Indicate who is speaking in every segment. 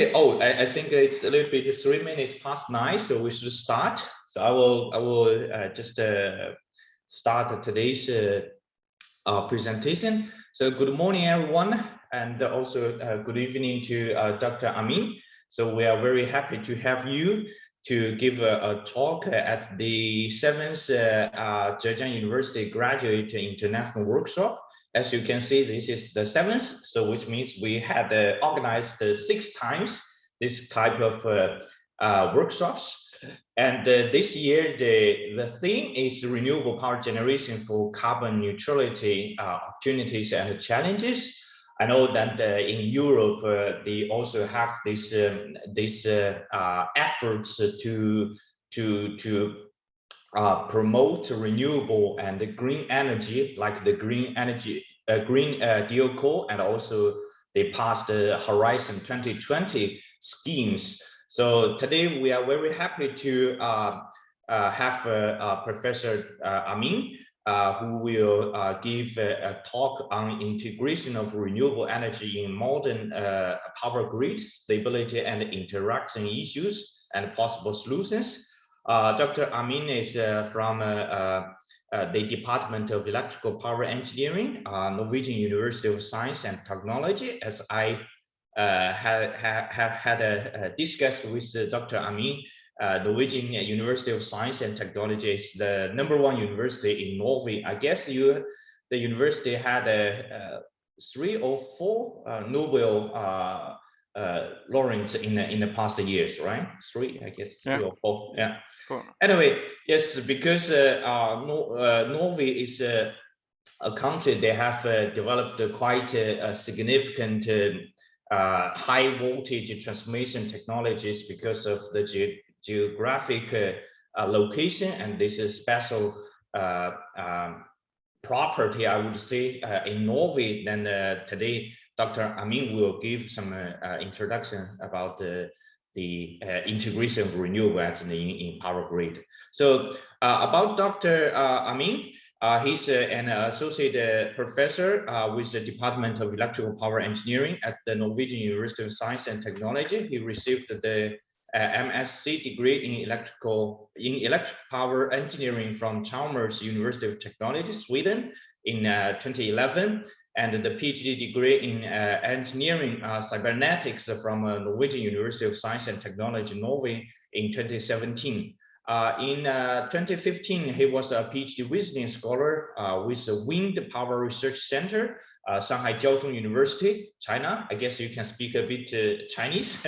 Speaker 1: I think it's a little bit 3 minutes past 9, so we should start. So I will just start today's presentation. So good morning, everyone, and also good evening to Dr. Amin. So we are very happy to have you to give a talk at the 7th Zhejiang University Graduate International Workshop. As you can see, this is the 7th, so which means we had organized 6 times this type of workshops. And this year, the theme is renewable power generation for carbon neutrality opportunities and challenges. I know that in Europe, they also have this efforts to promote renewable and green energy, like the green deal call, and also they passed the Horizon 2020 schemes. So today we are very happy to have Professor Amin, who will give a talk on integration of renewable energy in modern power grid, stability and interaction issues and possible solutions. Dr. Amin is from the Department of Electrical Power Engineering, Norwegian University of Science and Technology. As I have discussed with Dr. Amin, Norwegian University of Science and Technology is the #1 university in Norway. I guess the university had 3 or 4 Nobel laureates in the past years, right? 3, I guess, 3 or 4. Yeah. Cool. Anyway, yes, because Norway is a country, they have developed quite significant high voltage transmission technologies because of the geographic location, and this is special property, I would say, in Norway. Then today, Dr. Amin will give some introduction about the integration of renewable energy in power grid. So about Dr. Amin, he's an associate professor with the Department of Electrical Power Engineering at the Norwegian University of Science and Technology. He received the MSc degree in electric power engineering from Chalmers University of Technology, Sweden, in 2011, and the PhD degree in engineering cybernetics from Norwegian University of Science and Technology, Norway, in 2017. In 2015, he was a PhD visiting scholar with the Wind Power Research Center, Shanghai Jiao Tong University, China. I guess you can speak a bit Chinese.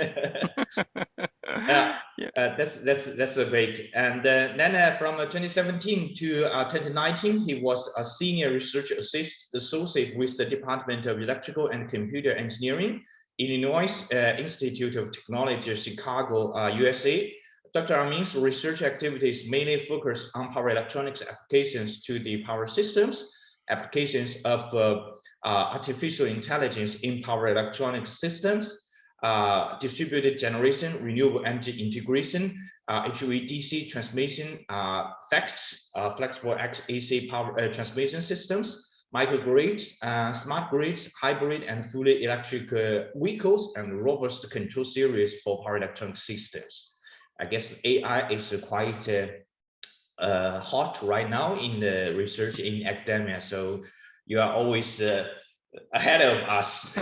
Speaker 1: That's great. And then from 2017 to 2019, he was a senior research associate with the Department of Electrical and Computer Engineering, Illinois Institute of Technology, Chicago, USA. Dr. Amin's research activities mainly focus on power electronics applications to the power systems, applications of artificial intelligence in power electronic systems, distributed generation, renewable energy integration, HVDC transmission, FACTS, flexible AC power transmission systems, microgrids, smart grids, hybrid and fully electric vehicles, and robust control series for power electronic systems. I guess AI is quite hot right now in the research in academia, so you are always ahead of us.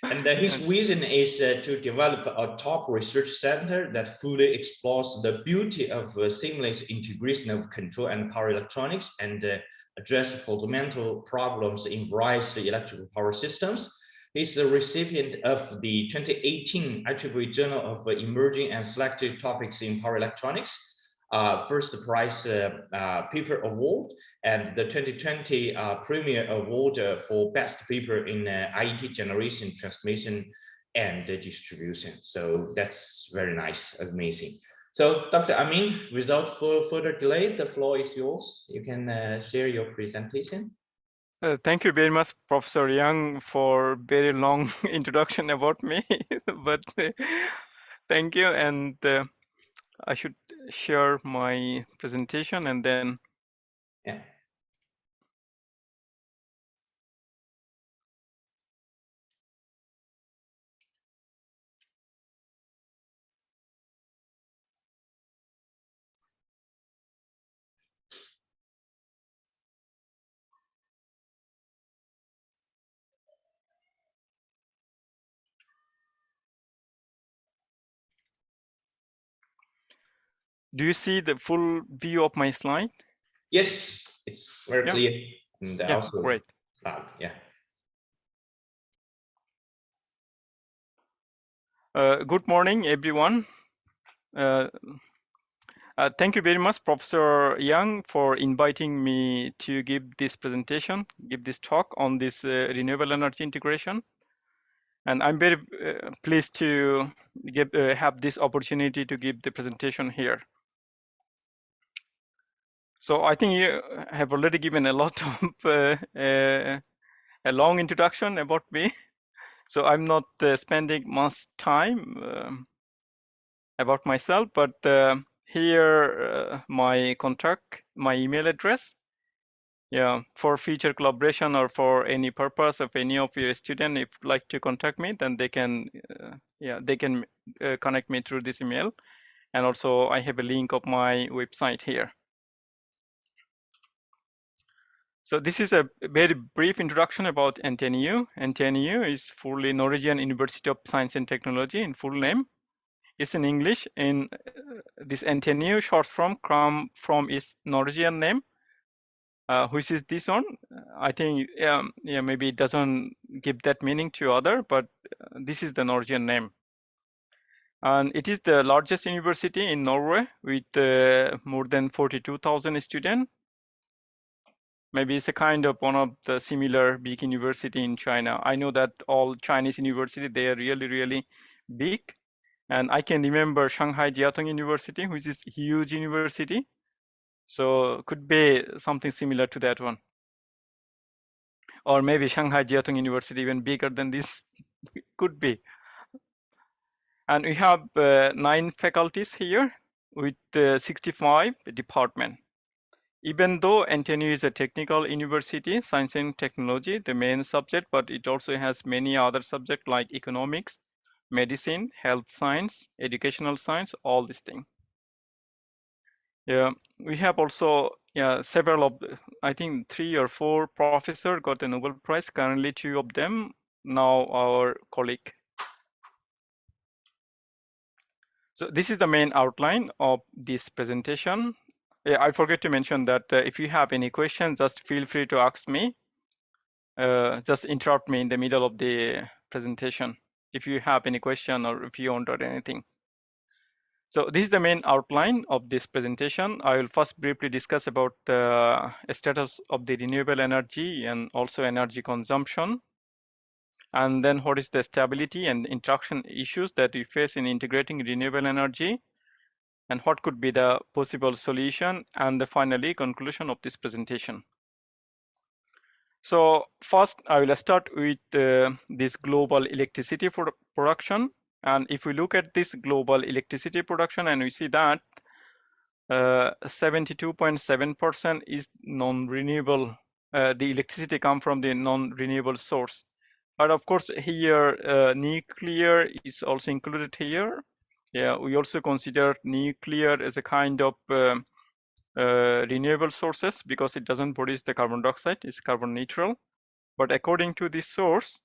Speaker 1: And his vision is to develop a top research center that fully explores the beauty of seamless integration of control and power electronics and address fundamental problems in various electrical power systems. He's a recipient of the 2018 IEEE Journal of Emerging and Selected Topics in Power Electronics, first prize paper award, and the 2020 Premier Award for Best Paper in IET Generation, Transmission, and Distribution. So that's very nice, amazing. So Dr. Amin, without further delay, the floor is yours. You can share your presentation.
Speaker 2: Thank you very much, Professor Young, for very long introduction about me. But thank you, and I should share my presentation and then.
Speaker 1: Yeah.
Speaker 2: Do you see the full view of my slide?
Speaker 1: Yes, it's very
Speaker 2: Yeah.
Speaker 1: clear. And
Speaker 2: Yeah,
Speaker 1: also
Speaker 2: great.
Speaker 1: loud. Yeah.
Speaker 2: Good morning, everyone. Thank you very much, Professor Young, for inviting me to give this presentation, give this talk on this renewable energy integration. And I'm very pleased to have this opportunity to give the presentation here. So I think you have already given a lot of a long introduction about me. So I'm not spending much time about myself, but here my contact, my email address. Yeah, for future collaboration or for any purpose of any of your student, if like to contact me, then they can, connect me through this email. And also I have a link of my website here. So this is a very brief introduction about NTNU. NTNU is fully Norwegian University of Science and Technology in full name. It's in English. In this NTNU short form come from its Norwegian name, which is this one. I think maybe it doesn't give that meaning to other, but this is the Norwegian name. And it is the largest university in Norway with more than 42,000 students. Maybe it's a kind of one of the similar big university in China. I know that all Chinese university, they are really, really big. And I can remember Shanghai Jiaotong University, which is huge university. So could be something similar to that one. Or maybe Shanghai Jiaotong University even bigger than this, could be. And we have 9 faculties here with 65 departments. Even though NTNU is a technical university, science and technology, the main subject, but it also has many other subjects like economics, medicine, health science, educational science, all these things. Yeah, we have also several of, I think 3 or 4 professors got the Nobel Prize, currently 2 of them, now our colleague. So this is the main outline of this presentation. Yeah, I forget to mention that if you have any questions, just feel free to ask me. Just interrupt me in the middle of the presentation if you have any question or if you want or anything. So this is the main outline of this presentation. I will first briefly discuss about the status of the renewable energy and also energy consumption. And then what is the stability and interaction issues that we face in integrating renewable energy, and what could be the possible solution, and finally conclusion of this presentation. So first I will start with this global electricity production. And if we look at this global electricity production, and we see that 72.7% is non-renewable. The electricity come from the non-renewable source. But of course here nuclear is also included here. Yeah, we also consider nuclear as a kind of renewable sources because it doesn't produce the carbon dioxide, it's carbon neutral. But according to this source,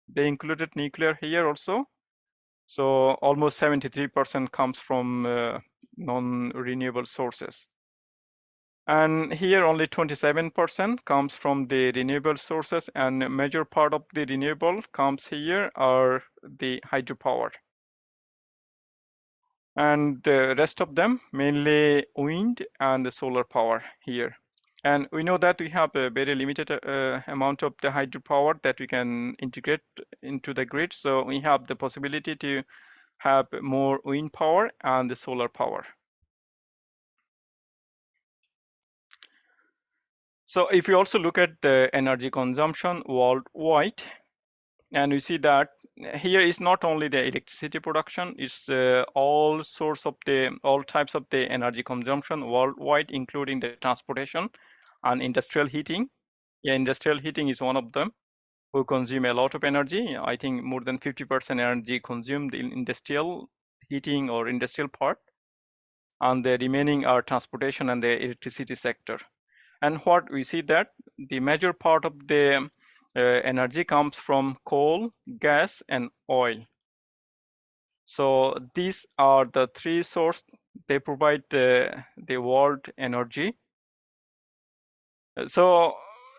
Speaker 2: they included nuclear here also. So almost 73% comes from non-renewable sources. And here only 27% comes from the renewable sources, and a major part of the renewable comes here are the hydropower. And the rest of them mainly wind and the solar power here. And we know that we have a very limited amount of the hydropower that we can integrate into the grid. So we have the possibility to have more wind power and the solar power. So if you also look at the energy consumption worldwide, and we see that here is not only the electricity production, it's all types of the energy consumption worldwide, including the transportation and industrial heating. Yeah, industrial heating is one of them who consume a lot of energy. I think more than 50% energy consumed in industrial heating or industrial part, and the remaining are transportation and the electricity sector. And what we see that the major part of the energy comes from coal, gas, and oil. So these are the three sources. They provide the world energy. So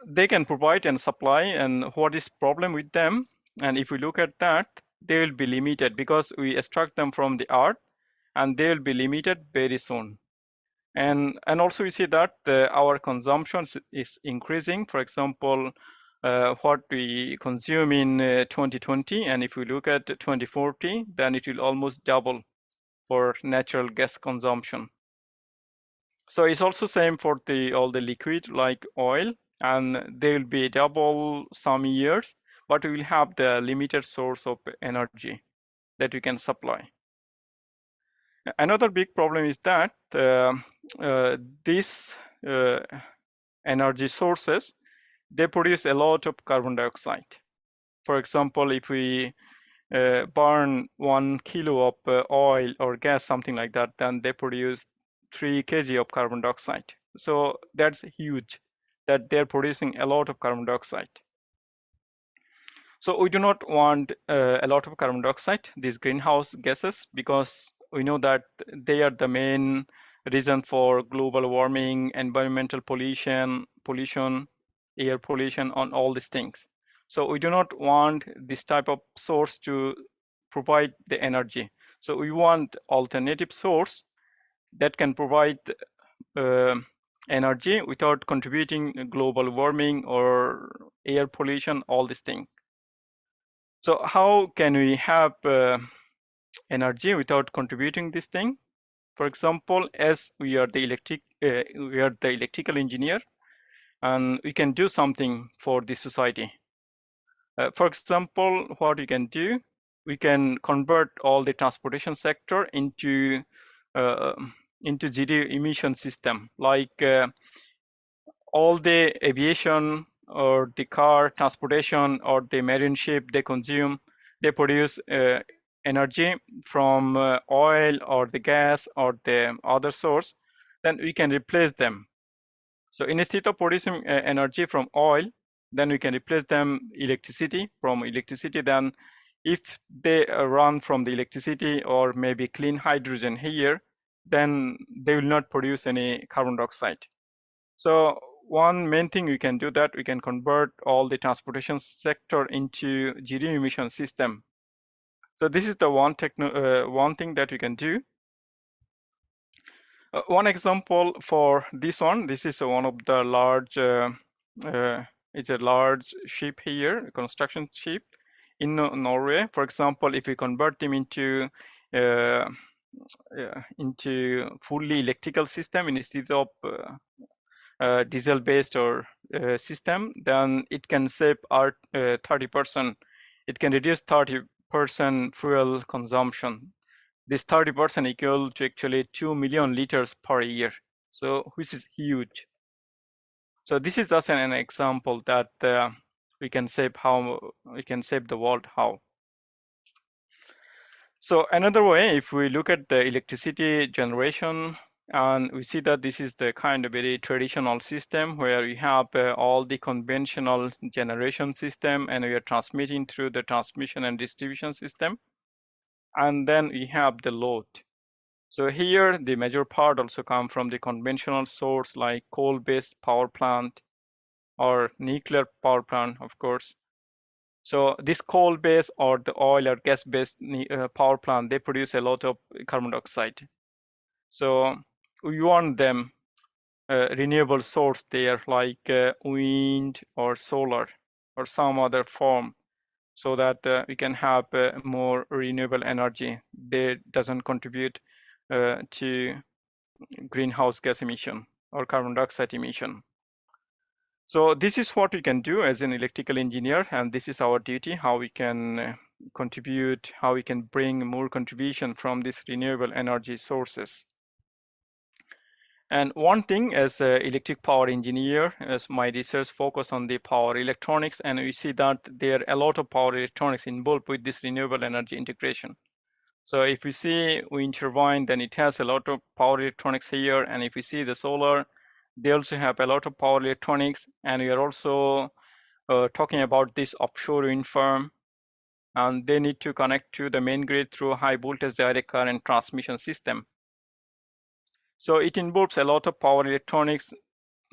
Speaker 2: they can provide and supply, and what is problem with them? And if we look at that, they will be limited because we extract them from the earth, and they will be limited very soon. And also we see that our consumption is increasing. For example, what we consume in 2020, and if we look at 2040, then it will almost double for natural gas consumption. So it's also same for all the liquid like oil, and they will be double some years, but we will have the limited source of energy that we can supply. Another big problem is that these energy sources, they produce a lot of carbon dioxide. For example, if we burn 1 kilo of oil or gas, something like that, then they produce 3 kg of carbon dioxide. So that's huge, that they're producing a lot of carbon dioxide. So we do not want a lot of carbon dioxide, these greenhouse gases, because we know that they are the main reason for global warming, environmental pollution, air pollution, on all these things. So we do not want this type of source to provide the energy. So we want alternative source that can provide uh, energy without contributing global warming or air pollution, all these things. So how can we have energy without contributing this thing? For example, as we are the electrical engineer, and we can do something for the society. For example, what we can do, we can convert all the transportation sector uh, into zero emission system, like all the aviation or the car transportation or the marine ship they produce energy from oil or the gas or the other source, then we can replace them. So instead of producing energy from oil, then we can replace them from electricity. Then if they run from the electricity or maybe clean hydrogen here, then they will not produce any carbon dioxide. So one main thing we can do, that we can convert all the transportation sector into zero emission system. So this is the one thing that we can do. One example for this one, this is one of the large, it's a large ship here, a construction ship in Norway. For example, if we convert them into fully electrical system instead of diesel based or system, then it can save our 30%. It can reduce 30% fuel consumption. This 30% equal to actually 2 million liters per year, so which is huge. So this is just an example that we can save the world how. So another way, if we look at the electricity generation, and we see that this is the kind of very traditional system where we have all the conventional generation system, and we are transmitting through the transmission and distribution system, and then we have the load. So here the major part also come from the conventional source like coal-based power plant or nuclear power plant, of course. So this coal-based or the oil or gas-based power plant, they produce a lot of carbon dioxide. So we want them renewable source there, like wind or solar or some other form, so that we can have more renewable energy that doesn't contribute to greenhouse gas emission or carbon dioxide emission. So this is what we can do as an electrical engineer, and this is our duty, how we can contribute, how we can bring more contribution from these renewable energy sources. And one thing, as an electric power engineer, as my research focus on the power electronics, and we see that there are a lot of power electronics involved with this renewable energy integration. So if we see wind turbine, then it has a lot of power electronics here. And if we see the solar, they also have a lot of power electronics. And we are also talking about this offshore wind farm. and they need to connect to the main grid through high voltage direct current transmission system. So it involves a lot of power electronics,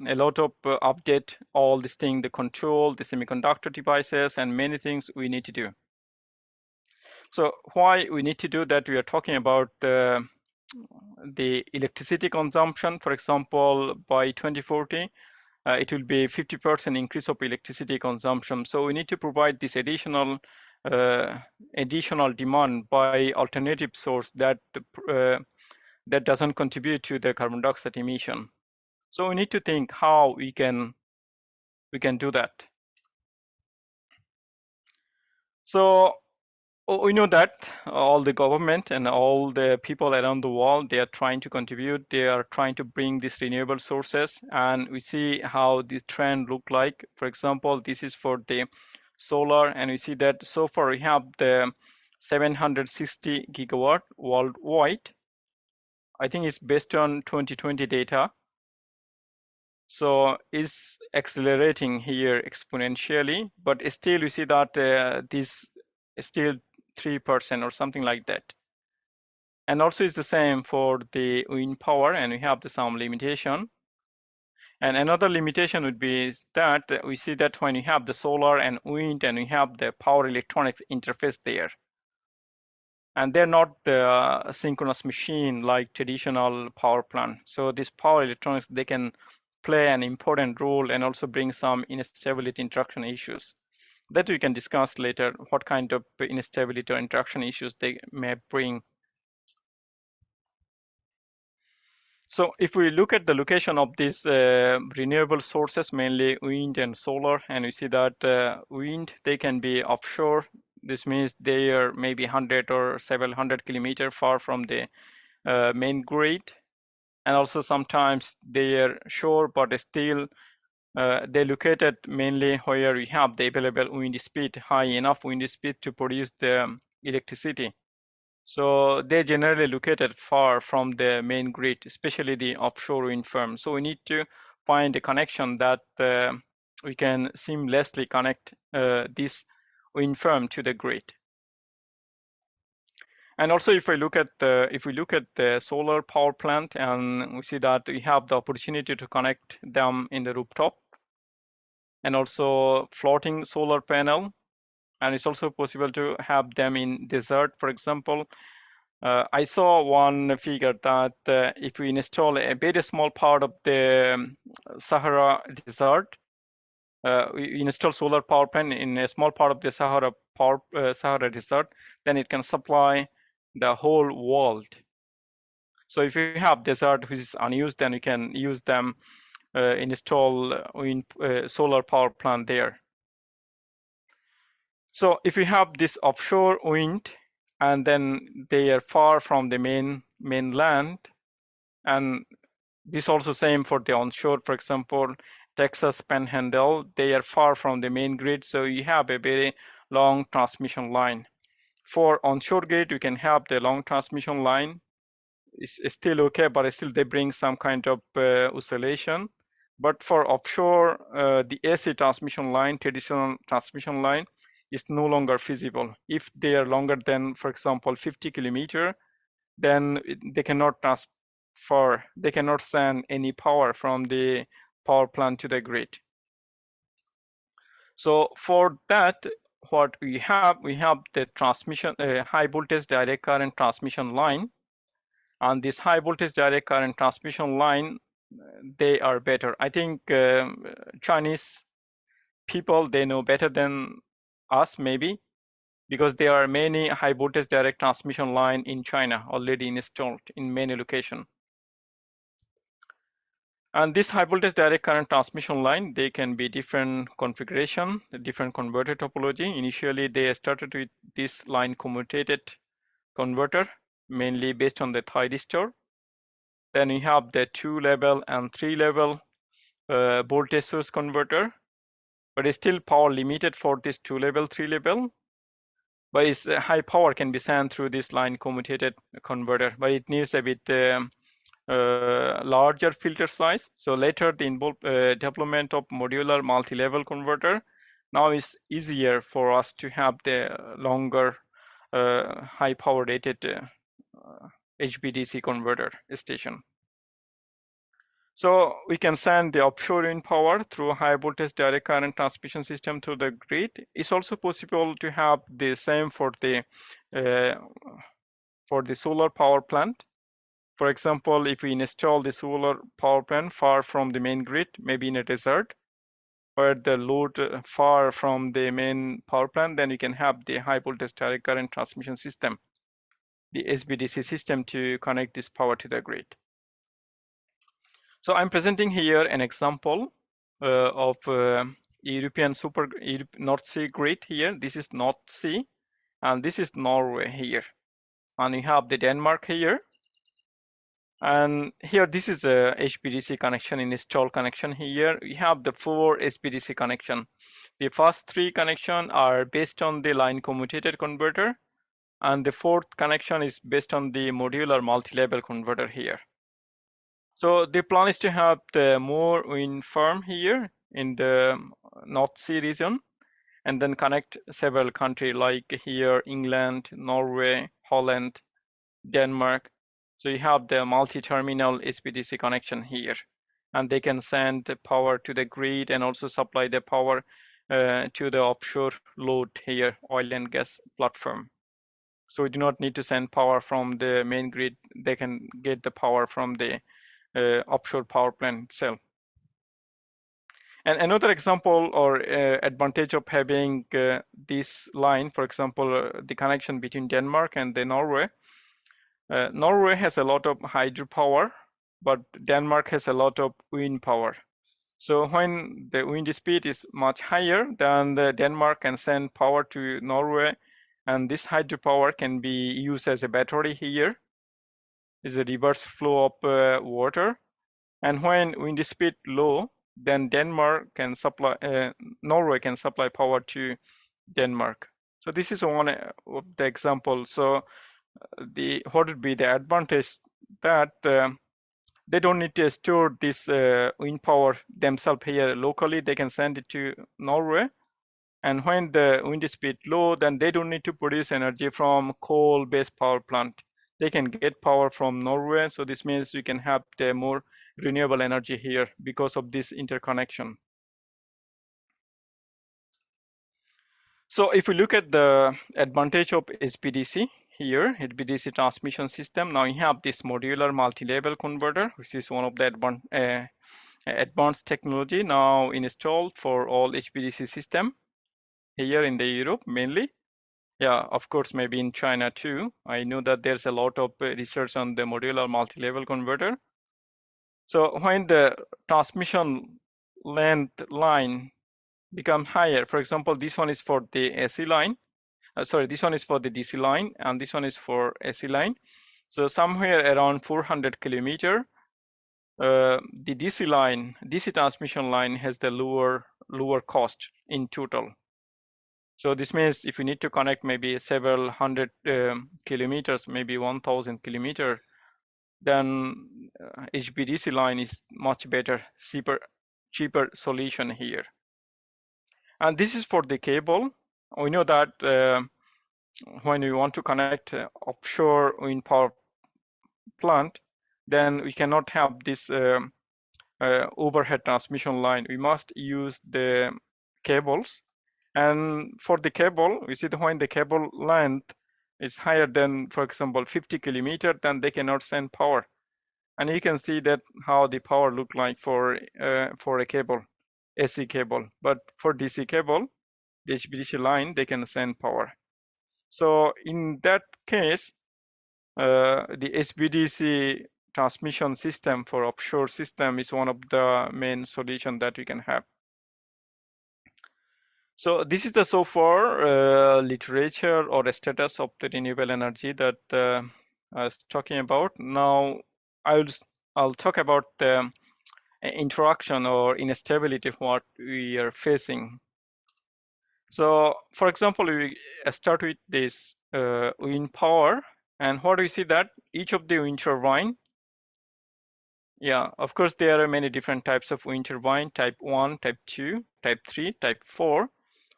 Speaker 2: a lot of update all this thing, the control, the semiconductor devices, and many things we need to do. So why we need to do that? We are talking about the electricity consumption. For example, by 2040, it will be 50% increase of electricity consumption. So we need to provide this additional demand by alternative source that doesn't contribute to the carbon dioxide emission. So we need to think how we can do that. So we know that all the government and all the people around the world, they are trying to contribute. They are trying to bring these renewable sources, and we see how the trend look like. For example, this is for the solar, and we see that so far we have the 760 gigawatt worldwide. I think it's based on 2020 data. So it's accelerating here exponentially, but still we see that this is still 3% or something like that. And also it's the same for the wind power, and we have some limitation. And another limitation would be that we see that when you have the solar and wind and we have the power electronics interface there, and they're not the synchronous machine like traditional power plant. So this power electronics, they can play an important role and also bring some instability interaction issues that we can discuss later, what kind of instability or interaction issues they may bring. So if we look at the location of these renewable sources, mainly wind and solar, and we see that wind, they can be offshore. This means they are maybe 100 or several hundred kilometers far from the main grid. And also sometimes they are shore, but still they're located mainly where we have the available wind speed, high enough wind speed to produce the electricity. So they're generally located far from the main grid, especially the offshore wind farm. So we need to find a connection that we can seamlessly connect this wind farm to the grid. And also, if we look at the solar power plant, and we see that we have the opportunity to connect them in the rooftop, and also floating solar panel, and it's also possible to have them in desert, for example. I saw one figure that if we install a very small part of the Sahara desert, we install solar power plant in a small part of the Sahara desert, then it can supply the whole world. So if you have desert which is unused, then you can use them, install solar power plant there. So if you have this offshore wind, and then they are far from the mainland, and this also same for the onshore. For example, Texas Panhandle, they are far from the main grid, so you have a very long transmission line. For onshore grid, you can have the long transmission line. It's still okay, but still they bring some kind of oscillation. But for offshore, the AC transmission line, traditional transmission line, is no longer feasible. If they are longer than, for example, 50 kilometer, then they cannot transfer, they cannot send any power from the power plant to the grid. So for that, what we have the transmission, high voltage direct current transmission line. And this high voltage direct current transmission line, they are better. I think Chinese people, they know better than us maybe, because there are many high voltage direct transmission line in China already installed in many locations. And this high voltage direct current transmission line, they can be different configuration, different converter topology. Initially, they started with this line commutated converter, mainly based on the thyristor. Then you have the 2-level and 3-level voltage source converter, but it's still power limited for this 2-level, 3-level. But its high power can be sent through this line commutated converter, but it needs a bit larger filter size. So later, the development of modular multi-level converter, Now it's easier for us to have the longer high power rated HVDC converter station. So we can send the offshore wind power through high voltage direct current transmission system to the grid. It's also possible to have the same uh, for the solar power plant. For example, if we install the solar power plant far from the main grid, maybe in a desert, where the load far from the main power plant, then you can have the high voltage direct current transmission system, the HVDC system, to connect this power to the grid. So I'm presenting here an example of European North Sea grid here. This is North Sea, and this is Norway here. And you have the Denmark here. And here, this is a HVDC connection, install connection here. We have the 4 HVDC connection. The first 3 connection are based on the line commutator converter, and the 4th connection is based on the modular multi-level converter here. So the plan is to have the more wind farm here in the North Sea region, and then connect several countries like here, England, Norway, Holland, Denmark. So you have the multi-terminal HVDC connection here, and they can send the power to the grid and also supply the power to the offshore load here, oil and gas platform. So we do not need to send power from the main grid. They can get the power from the offshore power plant itself. And another example or advantage of having this line, for example, the connection between Denmark and the Norway. Norway has a lot of hydropower, but Denmark has a lot of wind power. So when the wind speed is much higher, then the Denmark can send power to Norway, and this hydropower can be used as a battery here. Is a reverse flow of water. And when wind speed low, then Norway can supply power to Denmark. So this is one of the example. So what would be the advantage that they don't need to store this wind power themselves here locally. They can send it to Norway. And when the wind speed low, then they don't need to produce energy from coal-based power plant. They can get power from Norway. So this means we can have the more renewable energy here because of this interconnection. So if we look at the advantage of HVDC here, HVDC transmission system, now you have this modular multi-level converter, which is one of the advanced technology now installed for all HVDC system here in the Europe mainly. Yeah, of course, maybe in China too. I know that there's a lot of research on the modular multi-level converter. So when the transmission length line become higher, for example, this one is for the AC line. This one is for the DC line, and this one is for AC line. So somewhere around 400 kilometer, the DC transmission line has the lower cost in total. So this means if you need to connect maybe several hundred kilometers, maybe 1,000 kilometer, then HVDC line is much better, cheaper solution here. And this is for the cable. We know that when we want to connect offshore wind power plant, then we cannot have this overhead transmission line. We must use the cables. And for the cable, we see that when the cable length is higher than, for example, 50 kilometer, then they cannot send power. And you can see that how the power look like for a cable, AC cable. But for DC cable, the HVDC line, they can send power. So in that case, the HVDC transmission system for offshore system is one of the main solution that we can have. So this is the so far literature or the status of the renewable energy that I was talking about. Now I'll talk about the interaction or instability of what we are facing. So for example, we start with this wind power, and what we see that each of the wind turbine, yeah, of course there are many different types of wind turbine, type 1, type 2, type 3, type 4.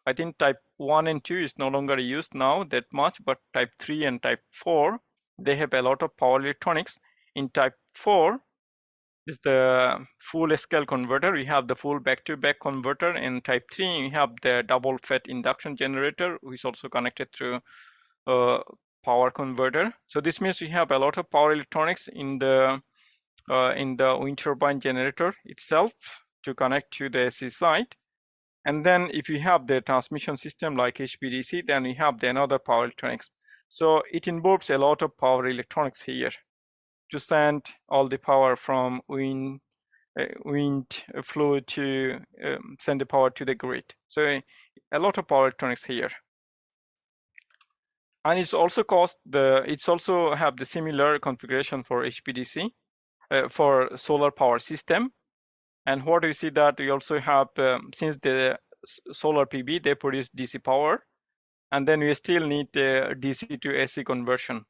Speaker 2: I think type 1 and 2 is no longer used now that much, but type 3 and type 4, they have a lot of power electronics. In type 4 is the full scale converter. We have the full back-to-back converter. In type 3, we have the double FET induction generator, which is also connected through power converter. So this means we have a lot of power electronics in the wind turbine generator itself to connect to the AC side. And then if you have the transmission system like HVDC, then we have the another power electronics. So it involves a lot of power electronics here to send all the power from wind flow to send the power to the grid. So a lot of power electronics here. And it's also have the similar configuration for HVDC for solar power system. And what we see that we also have, since the solar PV, they produce DC power, and then we still need DC to AC conversion.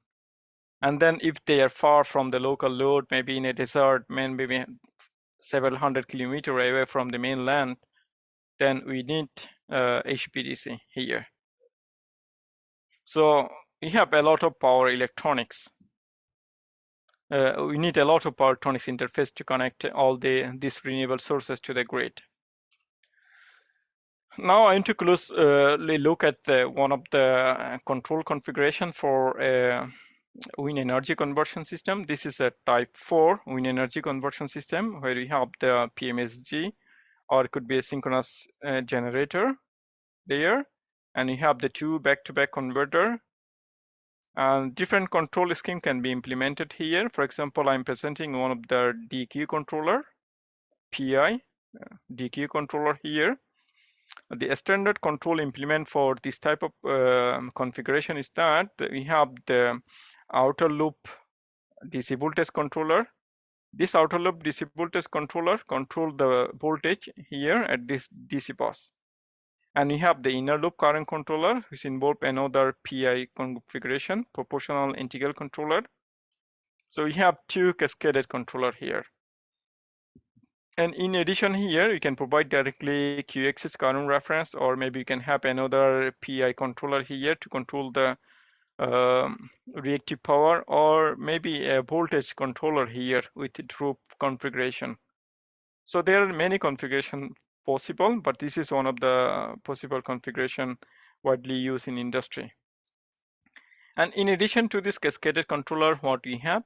Speaker 2: And then if they are far from the local load, maybe in a desert, maybe several hundred kilometers away from the mainland, then we need HVDC here. So we have a lot of power electronics. We need a lot of power electronics interface to connect all these renewable sources to the grid. Now I want to closely look at one of the control configuration for wind energy conversion system. This is a type 4 wind energy conversion system where we have the PMSG, or it could be a synchronous generator there, and you have the two back-to-back converter. And different control scheme can be implemented here. For example, I'm presenting one of the DQ controller, PI DQ controller here. The standard control implement for this type of configuration is that we have the outer loop DC voltage controller. This outer loop DC voltage controller control the voltage here at this DC bus. And we have the inner loop current controller, which involve another PI configuration, proportional integral controller. So we have two cascaded controller here. And in addition here, you can provide directly QXS current reference, or maybe you can have another PI controller here to control the reactive power, or maybe a voltage controller here with droop configuration. So there are many configurations possible, but this is one of the possible configuration widely used in industry. And in addition to this cascaded controller, what we have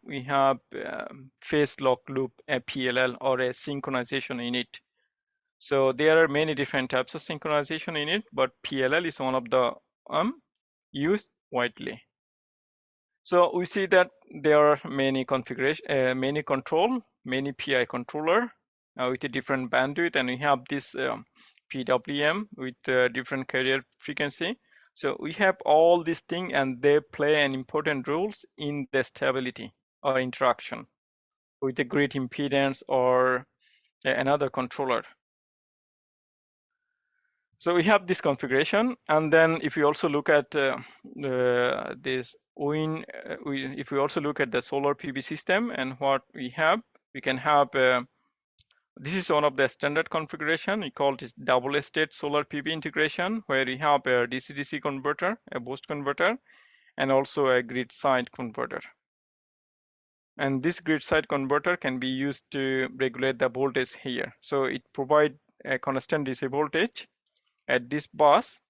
Speaker 2: phase lock loop, a PLL, or a synchronization unit. So there are many different types of synchronization in it, but PLL is one of the used widely. So we see that there are many configuration, many control, many PI controller with a different bandwidth, and we have this PWM with different carrier frequency. So we have all these things, and they play an important role in the stability or interaction with the grid impedance or another controller. So we have this configuration, and then if you also look at this wind, if we also look at the solar PV system and what we can have. This is one of the standard configuration. We call it double state solar PV integration, where we have a DC-DC converter, a boost converter, and also a grid side converter. And this grid side converter can be used to regulate the voltage here. So it provides a constant DC voltage at this bus,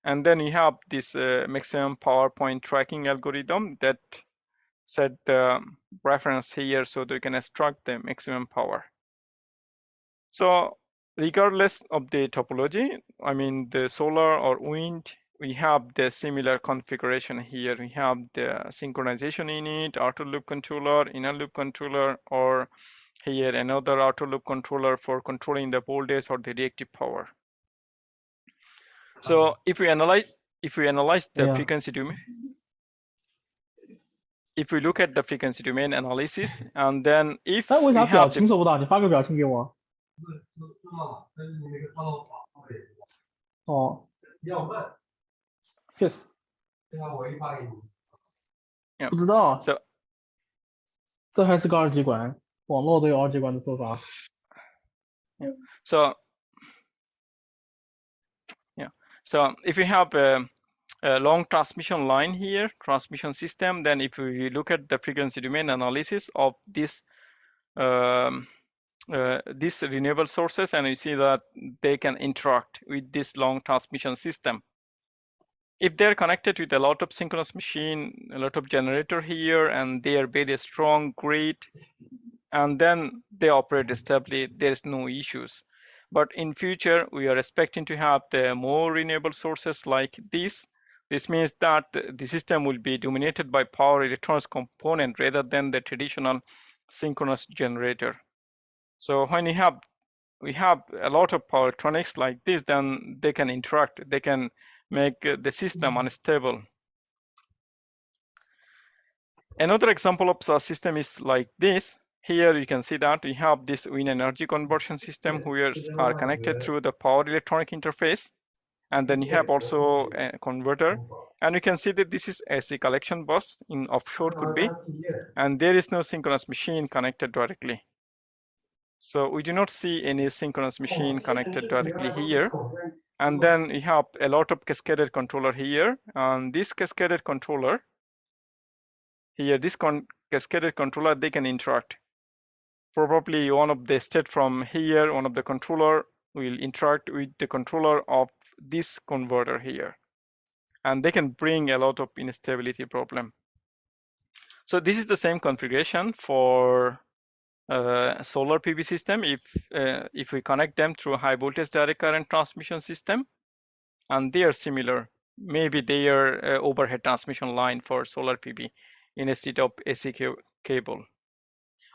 Speaker 2: and then you have this maximum power point tracking algorithm that set the reference here so that you can extract the maximum power. So regardless of the topology, I mean the solar or wind, we have the similar configuration here. We have the synchronization unit, outer loop controller, inner loop controller, or here another outer loop controller for controlling the voltage or the reactive power. So if we analyze the frequency domain, if we look at the frequency domain analysis, and then if we have the,
Speaker 3: 不到，你发个表情给我。哦，确实。不知道，
Speaker 2: so
Speaker 3: 这还是个二极管，网络都有二极管的说法。
Speaker 2: So So if you have a long transmission line here, transmission system, then if we look at the frequency domain analysis of this these renewable sources, and you see that they can interact with this long transmission system. If they're connected with a lot of synchronous machine, a lot of generator here, and they are very strong grid, and then they operate stably, there's no issues. But in future, we are expecting to have the more renewable sources like this. This means that the system will be dominated by power electronics component rather than the traditional synchronous generator. So when we have a lot of power electronics like this, then they can interact, they can make the system unstable. Another example of a system is like this. Here you can see that we have this wind energy conversion system which are connected through the power electronic interface, and then you have also a converter, and you can see that this is AC collection bus in offshore could be, and there is no synchronous machine connected directly. So we do not see any synchronous machine connected directly here. And then you have a lot of cascaded controller here, and this cascaded controller here, this cascaded controller, they can interact. Probably one of the state from here, one of the controller will interact with the controller of this converter here, and they can bring a lot of instability problem. So this is the same configuration for solar PV system. If we connect them through a high voltage direct current transmission system, and they are similar. Maybe they are overhead transmission line for solar PV instead of AC cable.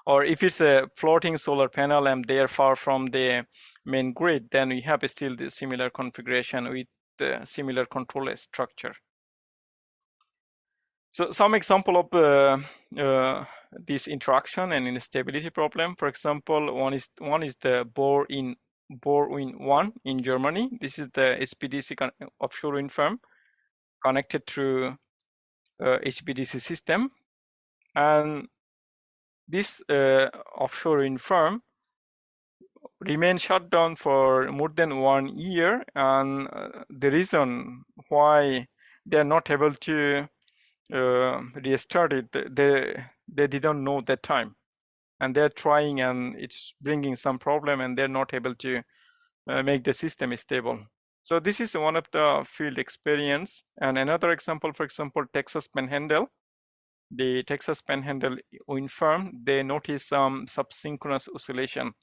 Speaker 2: Or if it's a floating solar panel and they are far from the main grid, then we have still the similar configuration with the similar control structure. So some example of this interaction and instability problem. For example, one is the Bohr-Wind 1 in Germany. This is the HPDC offshore wind farm connected through HPDC system, and this offshore wind farm remained shut down for more than 1 year, and the reason why they are not able to restart it, they didn't know that time, and they're trying, and it's bringing some problem, and they're not able to make the system stable. So this is one of the field experience. And another example, for example, Texas Panhandle. The Texas Panhandle wind farm, they notice some subsynchronous oscillation,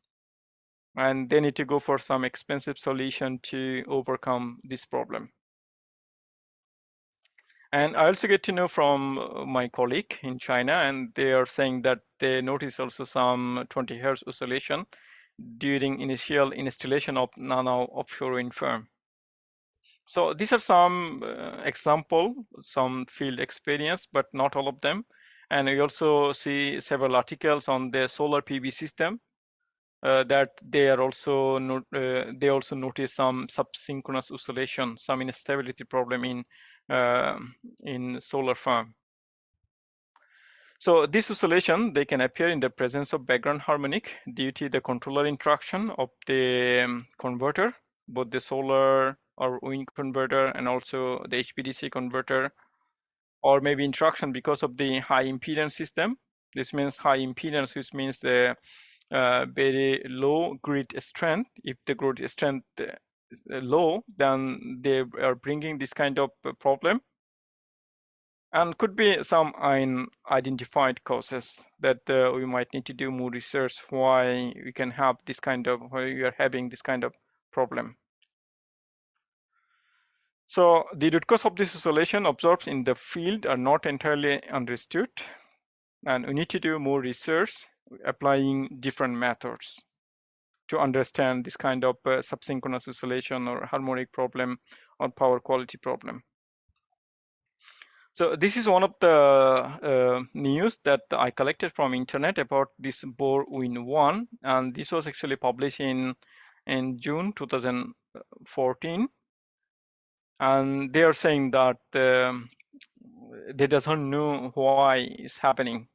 Speaker 2: and they need to go for some expensive solution to overcome this problem. And I also get to know from my colleague in China, and they are saying that they notice also some 20 Hz oscillation during initial installation of nano offshore wind farm. So these are some example, some field experience, but not all of them. And we also see several articles on the solar PV system that they are also they also notice some subsynchronous oscillation, some instability problem in solar farm. So this oscillation, they can appear in the presence of background harmonic due to the controller interaction of the converter, both the solar or wind converter and also the HPDC converter, or maybe interaction because of the high impedance system. This means high impedance, which means the very low grid strength. If the grid strength is low, then they are bringing this kind of problem. And could be some unidentified causes that we might need to do more research why we can have this kind of, why we are having this kind of problem. So the root cause of this oscillation observed in the field are not entirely understood, and we need to do more research applying different methods to understand this kind of subsynchronous oscillation or harmonic problem or power quality problem. So this is one of the news that I collected from internet about this Bohr-Wind 1, and this was actually published in June 2014. And they are saying that they doesn't know why it's happening,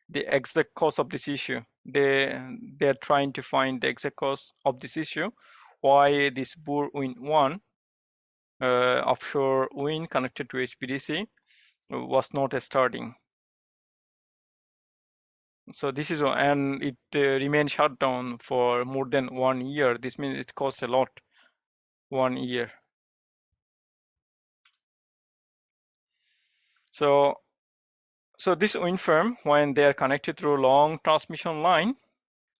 Speaker 2: the exact cause of this issue. They're trying to find the exact cause of this issue, why this Bohr-Wind 1 offshore wind connected to HVDC was not starting. So this is, and it remained shut down for more than 1 year. This means it cost a lot, 1 year. So this wind farm, when they are connected through long transmission line,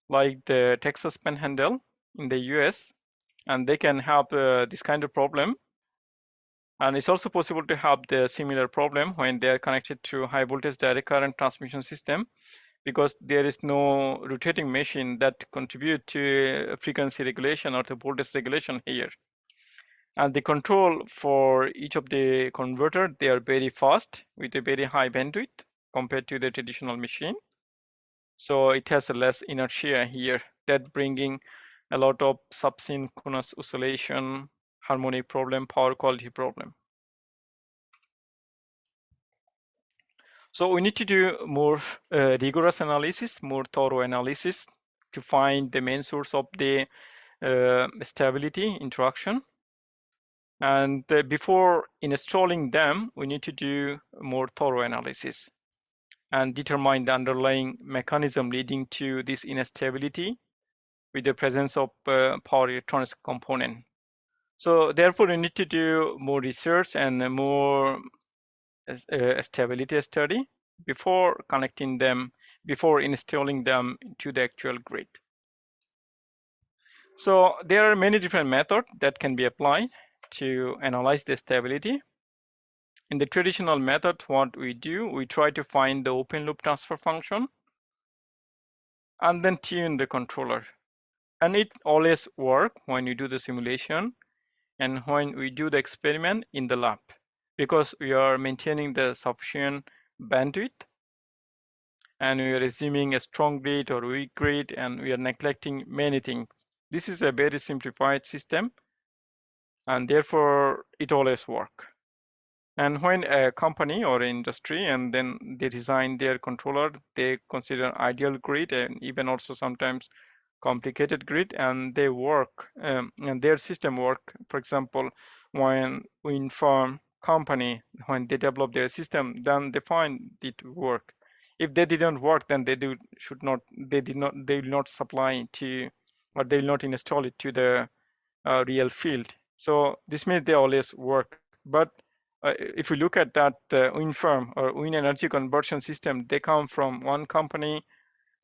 Speaker 2: like the Texas Panhandle in the US, and they can have this kind of problem. And it's also possible to have the similar problem when they are connected to high voltage direct current transmission system, because there is no rotating machine that contribute to frequency regulation or the voltage regulation here. And the control for each of the converter, they are very fast with a very high bandwidth compared to the traditional machine. So it has a less inertia here, that bringing a lot of subsynchronous oscillation, harmonic problem, power quality problem. So we need to do more rigorous analysis, more thorough analysis to find the main source of the stability interaction. And before installing them, we need to do more thorough analysis and determine the underlying mechanism leading to this instability with the presence of power electronics component. So therefore, we need to do more research and more stability study before connecting them, before installing them to the actual grid. So there are many different methods that can be applied to analyze the stability. In the traditional method, what we do, we try to find the open loop transfer function and then tune the controller. And it always works when you do the simulation and when we do the experiment in the lab, because we are maintaining the sufficient bandwidth and we are assuming a strong grid or weak grid, and we are neglecting many things. This is a very simplified system, and therefore it always works. And when a company or industry and then they design their controller, they consider ideal grid and even also sometimes complicated grid, and they work and their system work. For example, when wind farm company, when they develop their system, then they find it work. If they didn't work, then they will not supply to, or they will not install it to the real field. So this means they always work. But if you look at that wind farm or wind energy conversion system, they come from one company,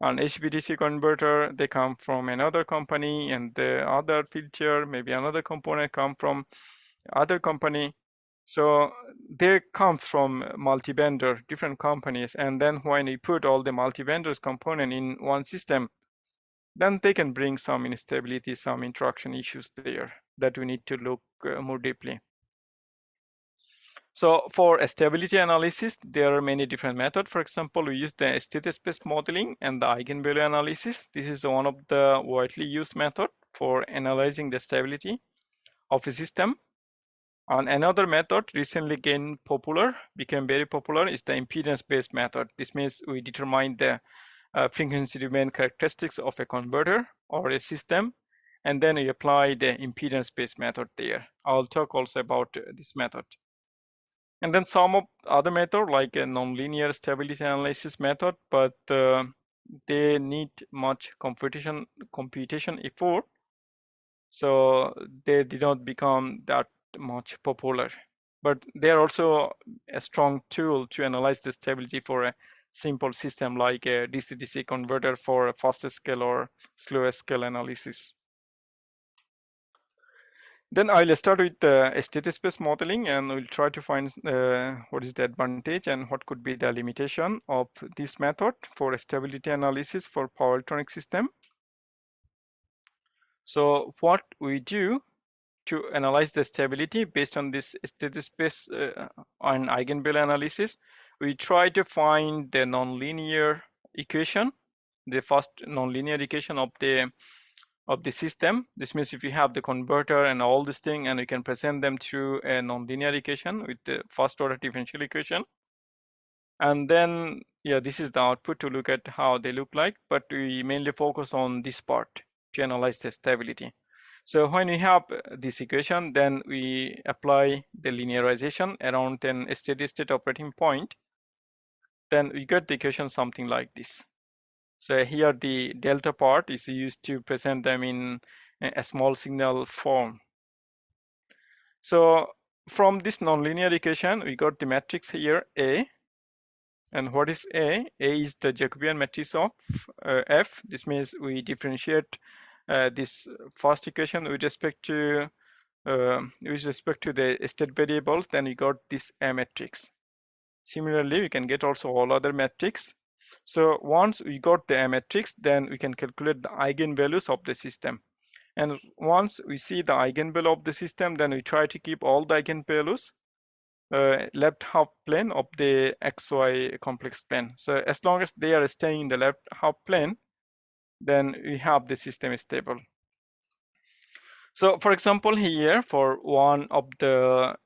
Speaker 2: an HVDC converter, they come from another company, and the other filter, maybe another component come from other company. So they come from multi-vendor, different companies. And then when you put all the multi-vendors component in one system, then they can bring some instability, some interaction issues there that we need to look more deeply. So for a stability analysis, there are many different methods. For example, we use the state space modeling and the eigenvalue analysis. This is one of the widely used method for analyzing the stability of a system. And another method recently became very popular, is the impedance-based method. This means we determine the frequency domain characteristics of a converter or a system, and then we apply the impedance-based method there. I'll talk also about this method. And then some of other method like a nonlinear stability analysis method, but they need much computation effort, so they did not become that much popular. But they are also a strong tool to analyze the stability for a simple system like a DC-DC converter for a fast scale or slow scale analysis. Then I'll start with state space modeling, and we'll try to find what is the advantage and what could be the limitation of this method for stability analysis for power electronic system. So what we do to analyze the stability based on this state space and eigenvalue analysis, we try to find the nonlinear equation, the first nonlinear equation of the system. This means if you have the converter and all this thing, and you can present them through a nonlinear equation with the first order differential equation. And then, yeah, this is the output to look at how they look like, but we mainly focus on this part to analyze the stability. So when we have this equation, then we apply the linearization around an steady state operating point. Then we get the equation something like this. So here the delta part is used to present them in a small signal form. So from this nonlinear equation, we got the matrix here A. And what is A? A is the Jacobian matrix of F. This means we differentiate this first equation with respect to the state variables. Then we got this A matrix. Similarly, we can get also all other matrix. So once we got the A matrix, then we can calculate the eigenvalues of the system. And once we see the eigenvalue of the system, then we try to keep all the eigenvalues left half plane of the xy complex plane. So as long as they are staying in the left half plane, then we have the system stable. So for example, here for one of the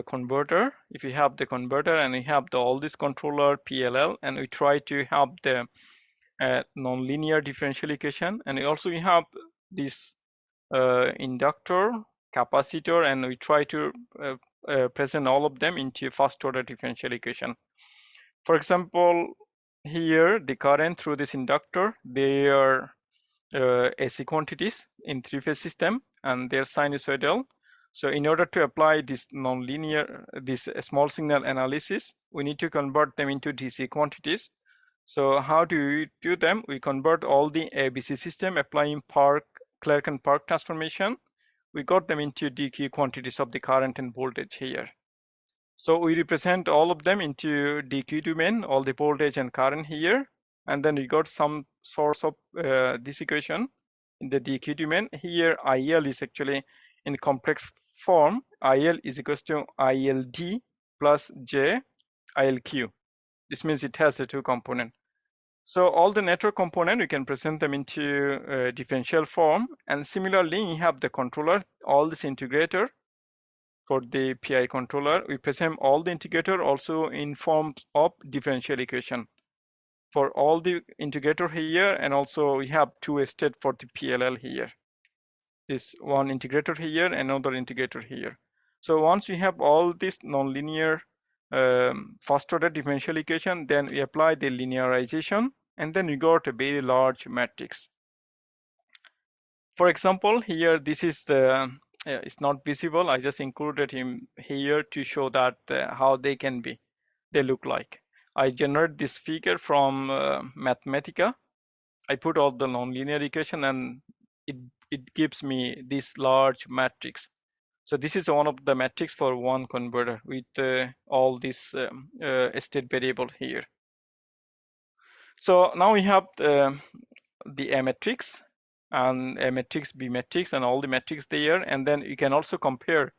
Speaker 2: converter, if you have the converter and we have all this controller PLL, and we try to have the nonlinear differential equation, and also we have this inductor, capacitor, and we try to present all of them into first order differential equation. For example, here the current through this inductor, they are AC quantities in three-phase system, and they're sinusoidal. So in order to apply this nonlinear, this small signal analysis, we need to convert them into DC quantities. So how do we do them? We convert all the ABC system applying Clark and Park transformation. We got them into DQ quantities of the current and voltage here. So we represent all of them into DQ domain, all the voltage and current here, and then we got some source of this equation in the DQ domain. Here IL is actually in complex form. IL is equals to ILD plus J ILQ. This means it has the two component. So all the network component, we can present them into differential form. And similarly, you have the controller, all this integrator for the PI controller. We present all the integrator also in forms of differential equation for all the integrator here. And also we have two state for the PLL here. This one integrator here, another integrator here. So once we have all this nonlinear first order differential equation, then we apply the linearization, and then we got a very large matrix. For example, here this is the it's not visible. I just included him here to show that how they can be, they look like. I generate this figure from Mathematica. I put all the nonlinear equation, and it gives me this large matrix. So this is one of the matrix for one converter with all this state variable here. So now we have the A matrix and A matrix, B matrix, and all the matrix there, and then you can also compare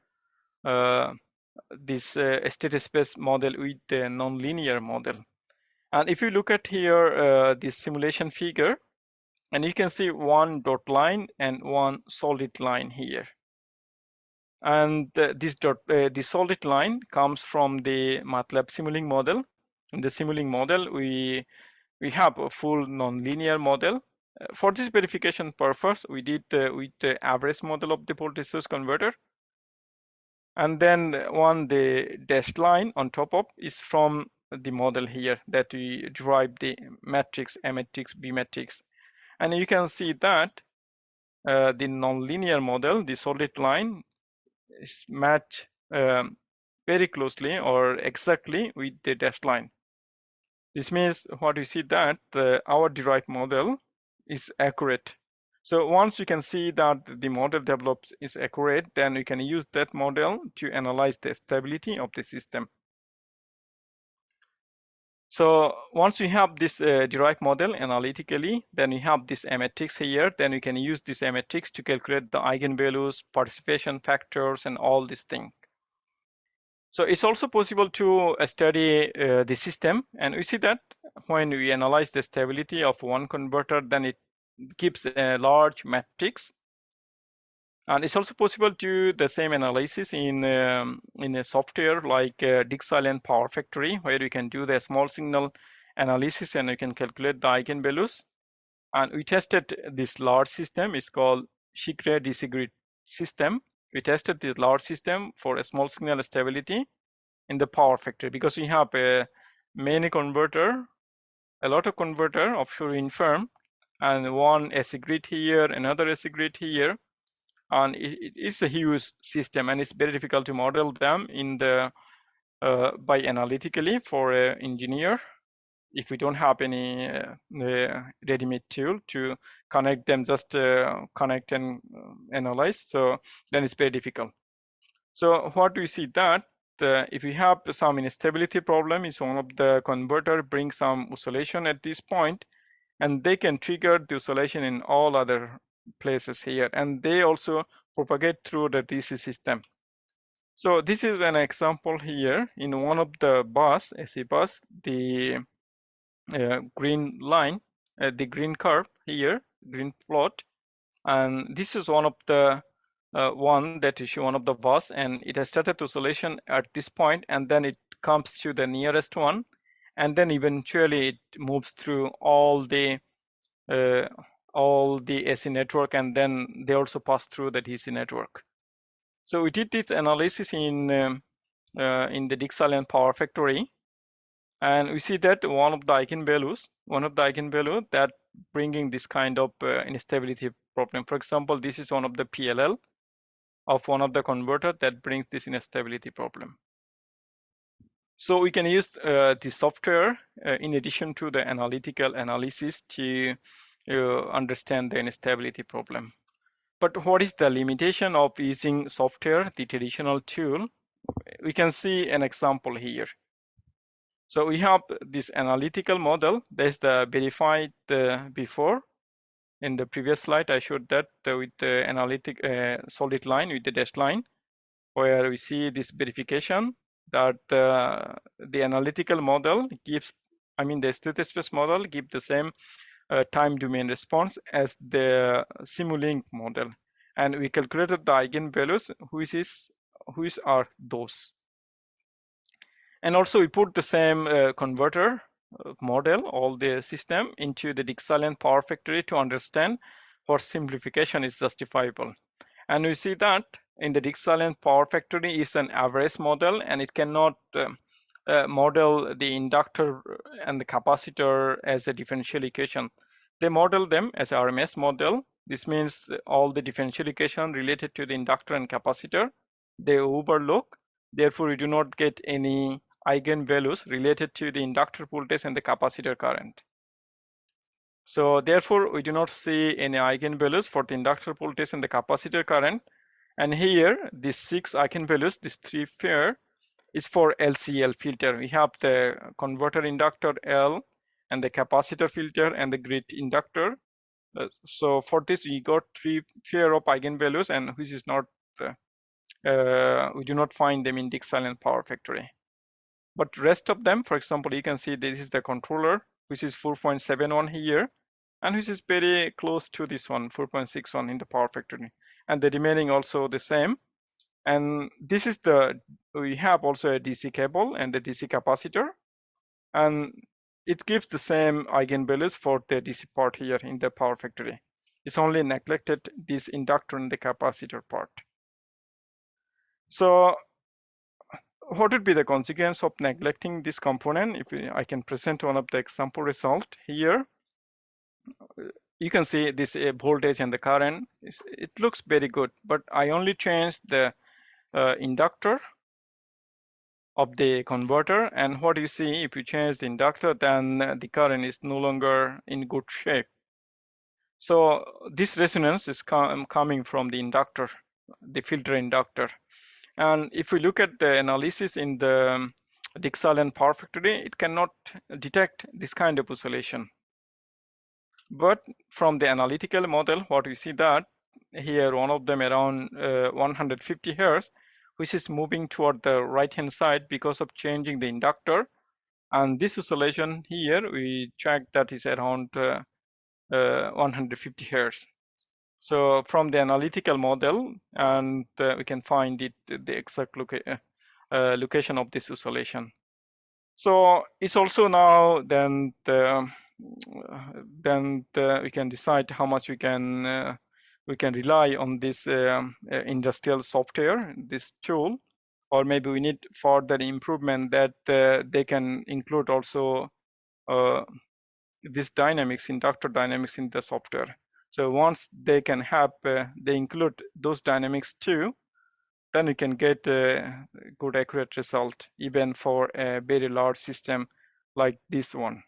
Speaker 2: this state space model with the nonlinear model. And if you look at here this simulation figure, and you can see one dot line and one solid line here. And this solid line comes from the MATLAB Simulink model. In the Simulink model, we have a full nonlinear model. For this verification purpose, we did with the average model of the voltage source converter. And then the dashed line on top of is from the model here that we derive the matrix, A matrix, B matrix. And you can see that the nonlinear model, the solid line, is match very closely or exactly with the dashed line. This means what we see that our derived model is accurate. So once you can see that the model develops is accurate, then we can use that model to analyze the stability of the system. So once we have this derived model analytically, then we have this A matrix here. Then we can use this A matrix to calculate the eigenvalues, participation factors, and all these things. So it's also possible to study the system, and we see that when we analyze the stability of one converter, then it gives a large matrix. And it's also possible to do the same analysis in a software like Dixile Power Factory, where you can do the small signal analysis and you can calculate the eigenvalues. And we tested this large system. It's called secret DC grid system. We tested this large system for a small signal stability in the power factory, because we have a lot of converter offshore wind farm, and one AC grid here, another AC grid here, and it's a huge system, and it's very difficult to model them in the by analytically for an engineer if we don't have any ready-made tool to connect them, just connect and analyze. So then it's very difficult. So what do we see that if we have some instability problem, is one of the converter brings some oscillation at this point, and they can trigger the oscillation in all other places here, and they also propagate through the DC system. So this is an example here in one of the bus, AC bus, the green line, the green curve here, green plot, and this is one of the one that is one of the bus, and it has started oscillation at this point, and then it comes to the nearest one, and then eventually it moves through all the AC network, and then they also pass through the DC network. So we did this analysis in the Dix Island Power Factory, and we see that one of the eigenvalues that bringing this kind of instability problem. For example, this is one of the PLL of one of the converter that brings this instability problem. So we can use the software in addition to the analytical analysis to understand the instability problem. But what is the limitation of using software, the traditional tool? We can see an example here. So we have this analytical model. There's the verified before. In the previous slide, I showed that with the analytic solid line with the dashed line, where we see this verification that the analytical model gives, the state space model gives the same time domain response as the Simulink model. And we calculated the eigenvalues, which are those. And also we put the same converter model, all the system, into the Dix Island Power Factory to understand what simplification is justifiable. And we see that in the Dix Island Power Factory is an average model, and it cannot model the inductor and the capacitor as a differential equation. They model them as RMS model. This means all the differential equation related to the inductor and capacitor, they overlook. Therefore, we do not get any eigenvalues related to the inductor voltage and the capacitor current. So therefore, we do not see any eigenvalues for the inductor voltage and the capacitor current. And here, these 6 eigenvalues, these 3 pair, is for LCL filter. We have the converter inductor L and the capacitor filter and the grid inductor. So for this, we got 3 pair of eigenvalues, and which is not, we do not find them in Dix Island Power Factory. But rest of them, for example, you can see this is the controller, which is 4.71 here, and which is very close to this one, 4.61 in the Power Factory. And the remaining also the same. And this is we have also a DC cable and the DC capacitor, and it gives the same eigenvalues for the DC part here in the Power Factory. It's only neglected this inductor and the capacitor part. So what would be the consequence of neglecting this component? If I can present one of the example result here, you can see this voltage and the current. It looks very good, but I only changed the inductor of the converter, and what you see, if you change the inductor, then the current is no longer in good shape. So this resonance is coming from the inductor, the filter inductor. And if we look at the analysis in the Dix Island Power Factory, it cannot detect this kind of oscillation. But from the analytical model, what we see that here, one of them around 150 Hertz, which is moving toward the right hand side because of changing the inductor. And this oscillation here, we checked that is around 150 Hertz. So from the analytical model, and we can find it the exact location of this oscillation. So it's also now we can decide how much we can we can rely on this industrial software, this tool, or maybe we need further improvement that they can include also this dynamics, inductor dynamics in the software. So once they can have, they include those dynamics too, then you can get a good accurate result even for a very large system like this one.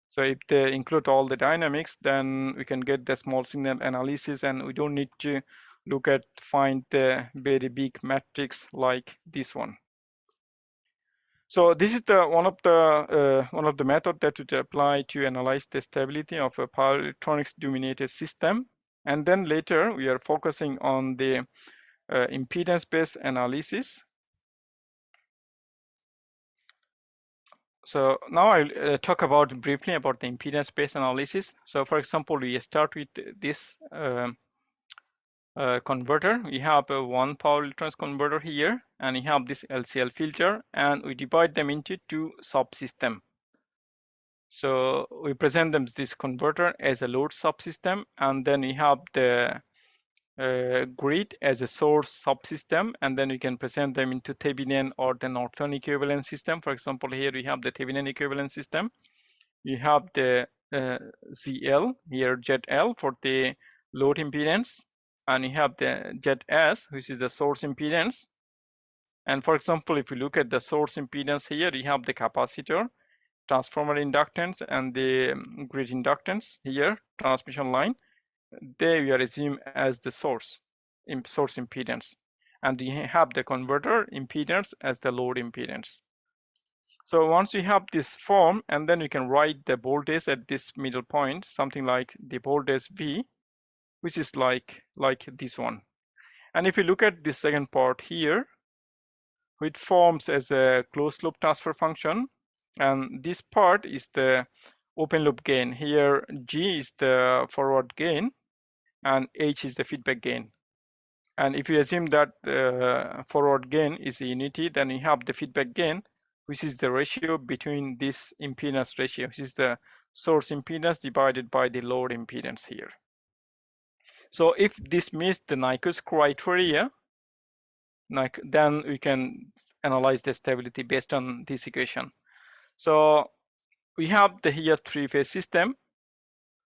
Speaker 2: So if they include all the dynamics, then we can get the small signal analysis, and we don't need to look at find the very big matrix like this one. So this is the one of the method that would apply to analyze the stability of a power electronics dominated system. And then later we are focusing on the impedance-based analysis. So now I'll talk about briefly about the impedance-based analysis. So for example, we start with this converter. We have one power electronics converter here, and we have this LCL filter, and we divide them into two subsystems. So we present them this converter as a load subsystem, and then we have the grid as a source subsystem, and then we can present them into Thevenin or the Norton equivalent system. For example, here we have the Thevenin equivalent system. We have the ZL here, ZL for the load impedance, and we have the ZS, which is the source impedance. And for example, if you look at the source impedance here, we have the capacitor, transformer inductance, and the grid inductance here, transmission line. They we are assumed as the source impedance, and we have the converter impedance as the load impedance. So once we have this form, and then we can write the voltage at this middle point, something like the voltage V, which is like this one. And if you look at this second part here, which forms as a closed loop transfer function, and this part is the open loop gain. Here G is the forward gain, and H is the feedback gain. And if you assume that forward gain is a unity, then you have the feedback gain, which is the ratio between this impedance ratio, which is the source impedance divided by the load impedance here. So if this meets the Nyquist criteria, then we can analyze the stability based on this equation. So we have the here three-phase system.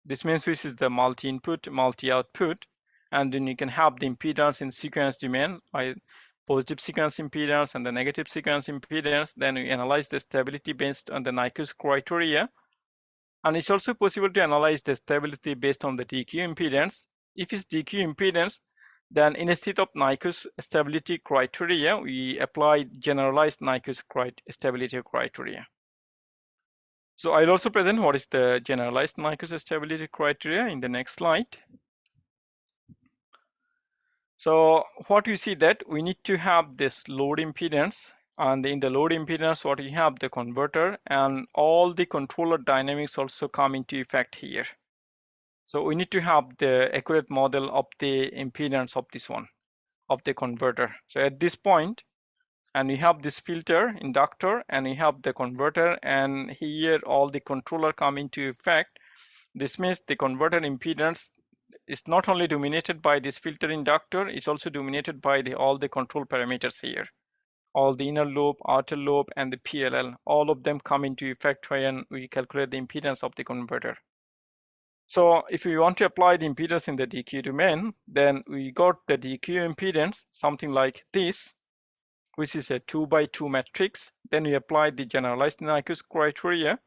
Speaker 2: This means this is the multi-input, multi-output, and then you can have the impedance in sequence domain by positive sequence impedance and the negative sequence impedance. Then we analyze the stability based on the Nyquist criteria. And it's also possible to analyze the stability based on the DQ impedance. If it's DQ impedance, then instead of Nyquist stability criteria, we apply generalized Nyquist stability criteria. So I'll also present what is the generalized Nyquist stability criteria in the next slide. So what you see that we need to have this load impedance, and in the load impedance, what we have the converter, and all the controller dynamics also come into effect here. So we need to have the accurate model of the impedance of this one, of the converter. So at this point, and we have this filter, inductor, and we have the converter, and here all the controller come into effect. This means the converter impedance is not only dominated by this filter inductor, it's also dominated by all the control parameters here. All the inner loop, outer loop, and the PLL, all of them come into effect when we calculate the impedance of the converter. So if we want to apply the impedance in the DQ domain, then we got the DQ impedance, something like this, which is a 2x2 matrix. Then we apply the generalized Nyquist criteria,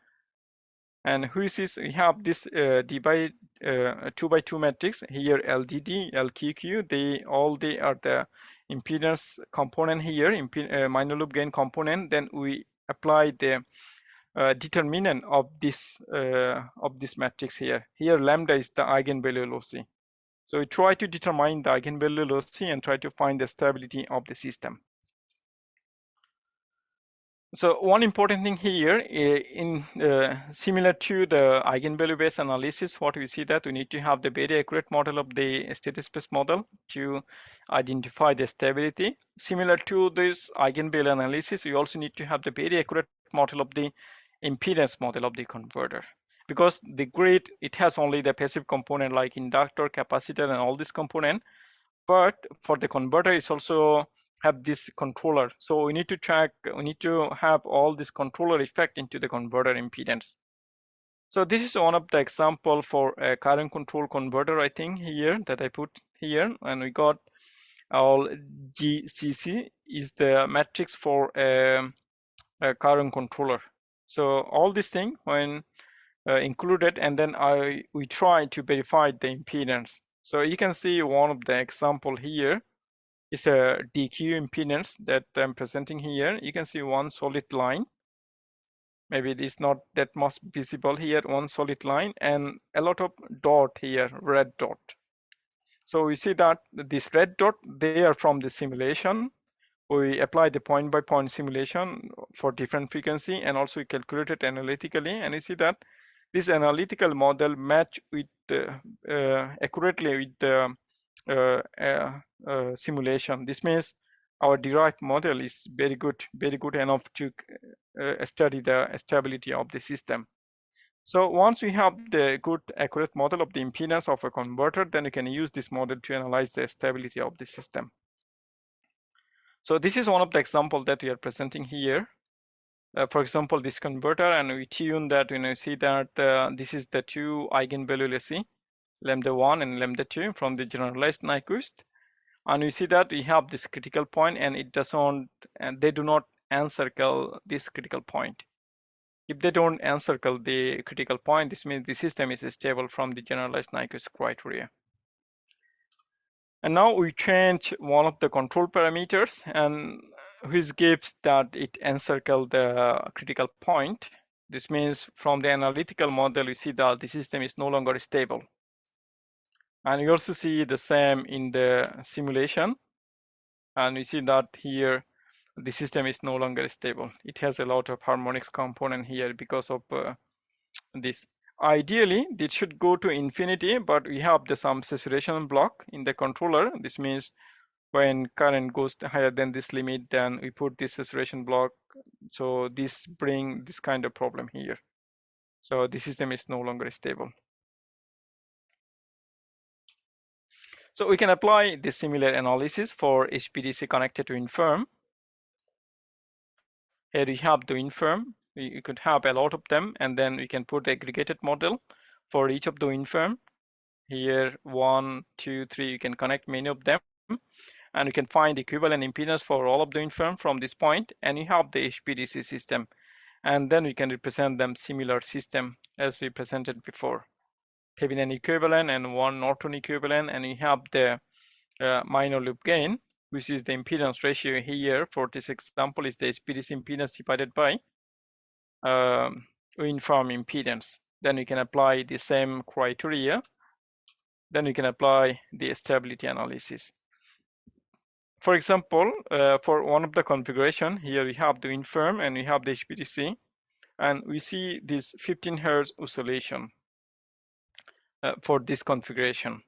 Speaker 2: and which is we have this 2x2 matrix here, LDD, LQQ. They are the impedance component here, minor loop gain component. Then we apply the determinant of this matrix here. Here lambda is the eigenvalue loci. So we try to determine the eigenvalue loci and try to find the stability of the system. So one important thing here, in similar to the eigenvalue based analysis, what we see that we need to have the very accurate model of the state space model to identify the stability. Similar to this eigenvalue analysis, we also need to have the very accurate model of the impedance model of the converter, because the grid, it has only the passive component like inductor, capacitor, and all this component. But for the converter, it's also have this controller. So we need to have all this controller effect into the converter impedance. So this is one of the example for a current control converter, I think here that I put here, and we got all GCC is the matrix for a current controller. So all this thing when included, and then we try to verify the impedance. So you can see one of the example here is a DQ impedance that I'm presenting here. You can see one solid line. Maybe it is not that much visible here, one solid line, and a lot of dot here, red dot. So we see that this red dot, they are from the simulation. We apply the point-by-point simulation for different frequency, and also we calculate it analytically, and you see that this analytical model match with accurately with the simulation. This means our derived model is very good enough to study the stability of the system. So once we have the good accurate model of the impedance of a converter, then you can use this model to analyze the stability of the system. So this is one of the examples that we are presenting here. For example, this converter, and we tune that, see that this is the two eigenvalue, let's see, lambda 1 and lambda 2 from the generalized Nyquist. And we see that we have this critical point, and it doesn't, and they do not encircle this critical point. If they don't encircle the critical point, this means the system is stable from the generalized Nyquist criteria. And now we change one of the control parameters, and which gives that it encircle the critical point. This means from the analytical model, we see that the system is no longer stable. And we also see the same in the simulation. And we see that here, the system is no longer stable. It has a lot of harmonics component here because of this. Ideally, it should go to infinity, but we have some saturation block in the controller. This means when current goes higher than this limit, then we put this saturation block. So this brings this kind of problem here. So the system is no longer stable. So we can apply this similar analysis for HPDC connected to infirm. Here we have the infirm. You could have a lot of them, and then we can put the aggregated model for each of the infirm. Here, 1, 2, 3, you can connect many of them, and you can find equivalent impedance for all of the infirm from this point, and you have the HPDC system. And then we can represent them similar system as we presented before. Thevenin equivalent and one Norton equivalent, and we have the minor loop gain, which is the impedance ratio here for this example is the HPDC impedance divided by infirm impedance. Then we can apply the same criteria. Then we can apply the stability analysis. For example, for one of the configuration, here we have the infirm and we have the HPDC, and we see this 15 Hz oscillation for this configuration.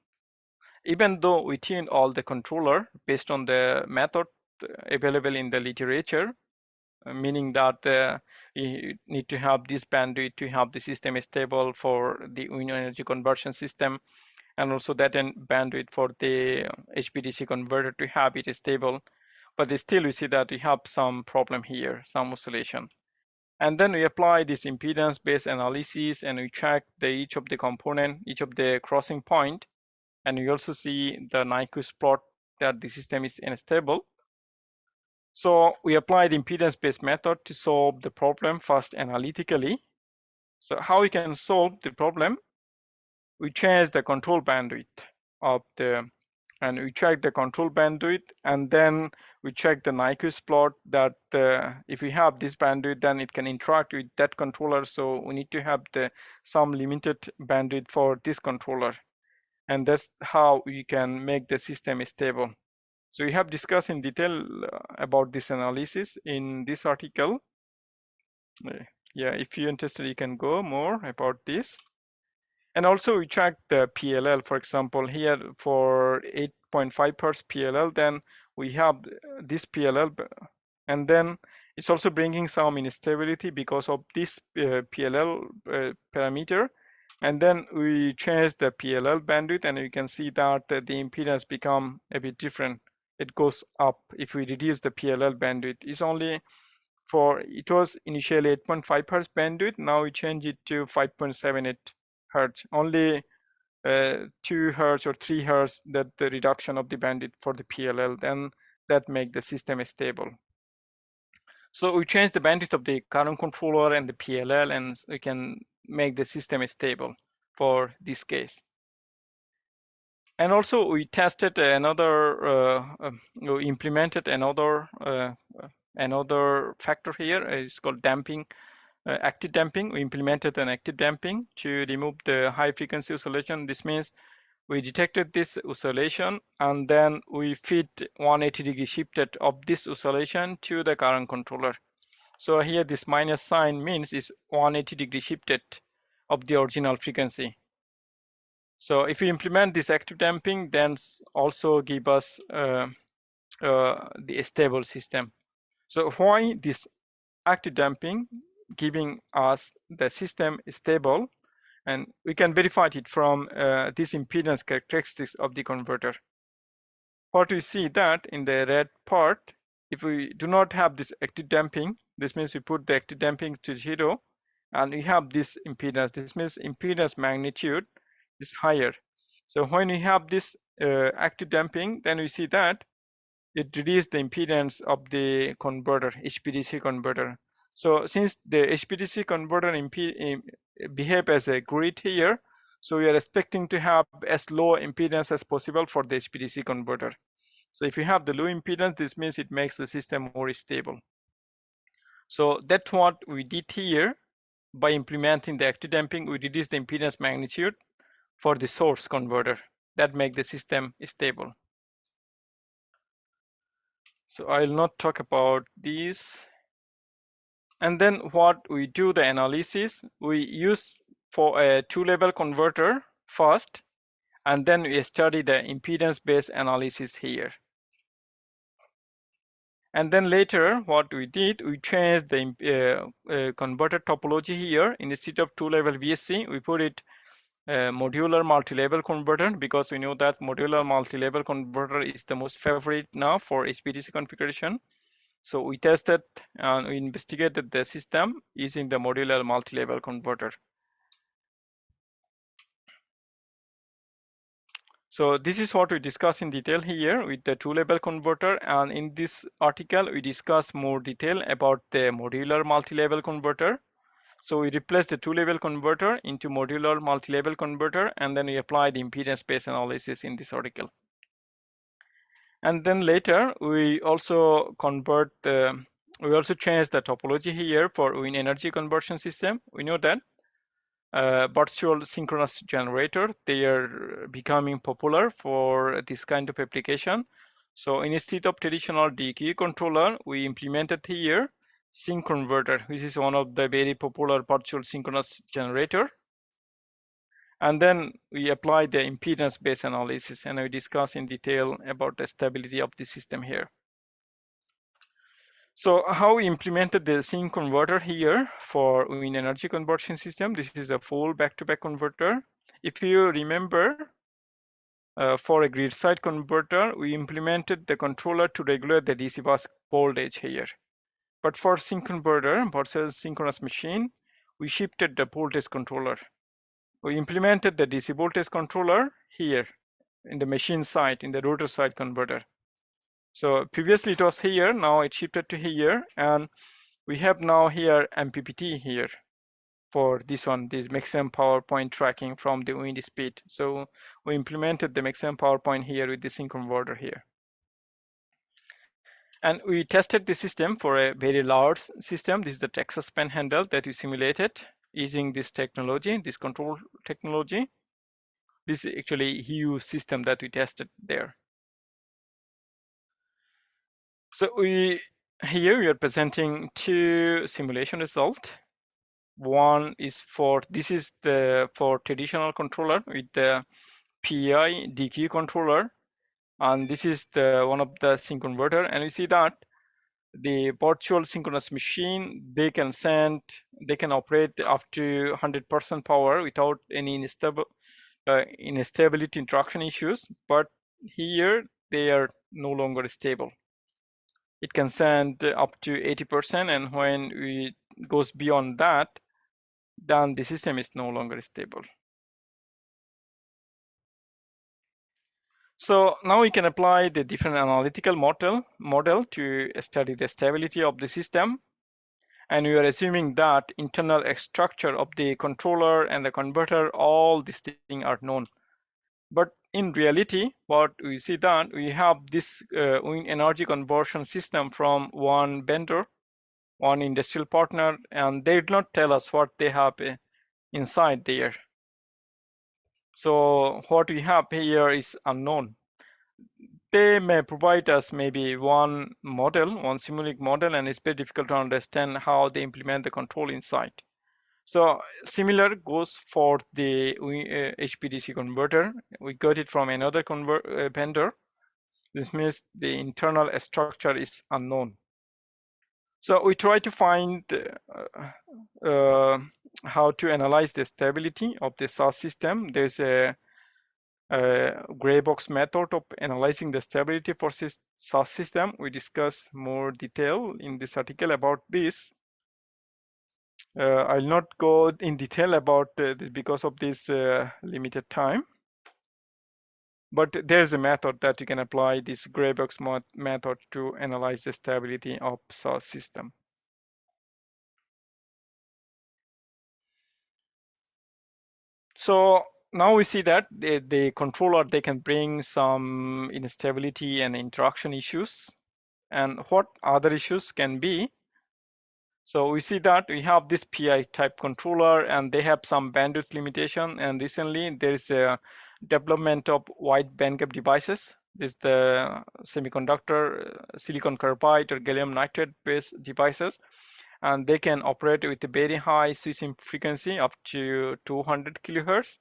Speaker 2: Even though we tune all the controller based on the method available in the literature, meaning that you need to have this bandwidth to have the system stable for the energy conversion system, and also that bandwidth for the HPDC converter to have it stable. But still we see that we have some problem here, some oscillation. And then we apply this impedance-based analysis, and we check each of the component, each of the crossing point, and we also see the Nyquist plot that the system is unstable. So we apply the impedance-based method to solve the problem first analytically. So how we can solve the problem? We change the control bandwidth of and we check the control bandwidth, and then we check the Nyquist plot that if we have this bandwidth, then it can interact with that controller. So we need to have some limited bandwidth for this controller, and that's how we can make the system stable. So we have discussed in detail about this analysis in this article. Yeah, if you're interested, you can go more about this. And also we check the PLL, for example, here for 8.5 Hz PLL, then we have this PLL, and then It's also bringing some instability because of this PLL parameter. And then we change the PLL bandwidth, and you can see that the impedance become a bit different. It goes up if we reduce the PLL bandwidth. It's only for, it was initially 8.5 hertz bandwidth. Now we change it to 5.78 hertz. Only 2 hertz or 3 hertz, that the reduction of the bandwidth for the PLL, then that make the system stable. So we change the bandwidth of the current controller and the PLL, and we can make the system stable for this case. And also we tested another, we implemented another factor here. It's called damping, active damping. We implemented an active damping to remove the high frequency oscillation. This means we detected this oscillation, and then we feed 180-degree shifted of this oscillation to the current controller. So here this minus sign means is 180-degree shifted of the original frequency. So if we implement this active damping, then also give us the stable system. So why this active damping giving us the system stable? And we can verify it from this impedance characteristics of the converter. What we see that in the red part, if we do not have this active damping, this means we put the active damping to 0, and we have this impedance. This means impedance magnitude is higher. So when we have this active damping, then we see that it reduces the impedance of the converter, HPDC converter. So since the HPDC converter behave as a grid here, so we are expecting to have as low impedance as possible for the HPDC converter. So if you have the low impedance, this means it makes the system more stable. So that's what we did here. By implementing the active damping, we reduce the impedance magnitude for the source converter. That make the system stable. So I'll not talk about this. And then what we do the analysis, we use for a two-level converter first, and then we study the impedance-based analysis here. And then later what we did, we changed the converter topology here. Instead of two-level VSC, we put it modular multi-level converter, because we know that modular multi-level converter is the most favorite now for HPDC configuration. So we tested and we investigated the system using the modular multi-level converter. So this is what we discuss in detail here with the two-level converter, and in this article we discuss more detail about the modular multi-level converter. So we replace the two-level converter into modular multi-level converter, and then we apply the impedance-based analysis in this article. And then later we also convert the, we also change the topology here for wind energy conversion system. We know that virtual synchronous generator, they are becoming popular for this kind of application. So instead of traditional DQ controller, we implemented here sync converter, which is one of the very popular virtual synchronous generator. And then we apply the impedance-based analysis, and we discuss in detail about the stability of the system here. So how we implemented the sync converter here for wind energy conversion system. This is a full back-to-back converter. If you remember, for a grid side converter, we implemented the controller to regulate the DC bus voltage here. But for sync converter versus synchronous machine, we shifted the voltage controller. We implemented the DC voltage controller here in the machine side, in the rotor side converter. So previously it was here, now it shifted to here, and we have now here MPPT here for this one, this maximum power point tracking from the wind speed. So we implemented the maximum power point here with the sync converter here. And we tested the system for a very large system. This is the Texas Panhandle that we simulated using this technology, this control technology. This is actually a huge system that we tested there. So here we are presenting two simulation results. One is for, this is the for traditional controller with the PI DQ controller, and this is the one of the sync converter, and we see that the virtual synchronous machine, they can operate up to 100% power without any instability interaction issues. But here they are no longer stable. It can send up to 80%, and when it goes beyond that, then the system is no longer stable. So now we can apply the different analytical model to study the stability of the system. And we are assuming that internal structure of the controller and the converter, all these things are known. But in reality, what we see that we have this wind energy conversion system from one vendor, one industrial partner, and they did not tell us what they have inside there. So what we have here is unknown. They may provide us maybe one model, one simulink model, and it's very difficult to understand how they implement the control inside. So similar goes for the HPDC converter. We got it from another vendor. This means the internal structure is unknown. So we try to find how to analyze the stability of the SAS system. There's a gray box method of analyzing the stability for SAS system. We discuss more detail in this article about this. I'll not go in detail about this because of this limited time. But there's a method that you can apply, this gray box method, to analyze the stability of SAS system. So now we see that the controller, they can bring some instability and interaction issues. And what other issues can be? So we see that we have this PI type controller, and they have some bandwidth limitation. And recently there is a development of wide bandgap devices. This is the semiconductor, silicon carbide or gallium nitride based devices, and they can operate with a very high switching frequency up to 200 kilohertz.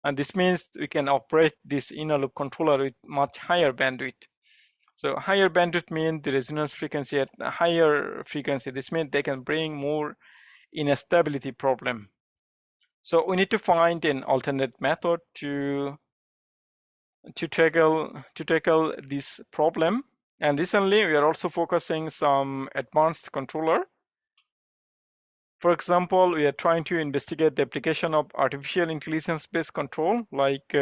Speaker 2: And this means we can operate this inner loop controller with much higher bandwidth. So higher bandwidth means the resonance frequency at a higher frequency. This means they can bring more instability problem. So we need to find an alternate method to tackle this problem. And recently we are also focusing some advanced controller. For example, we are trying to investigate the application of artificial intelligence-based control, like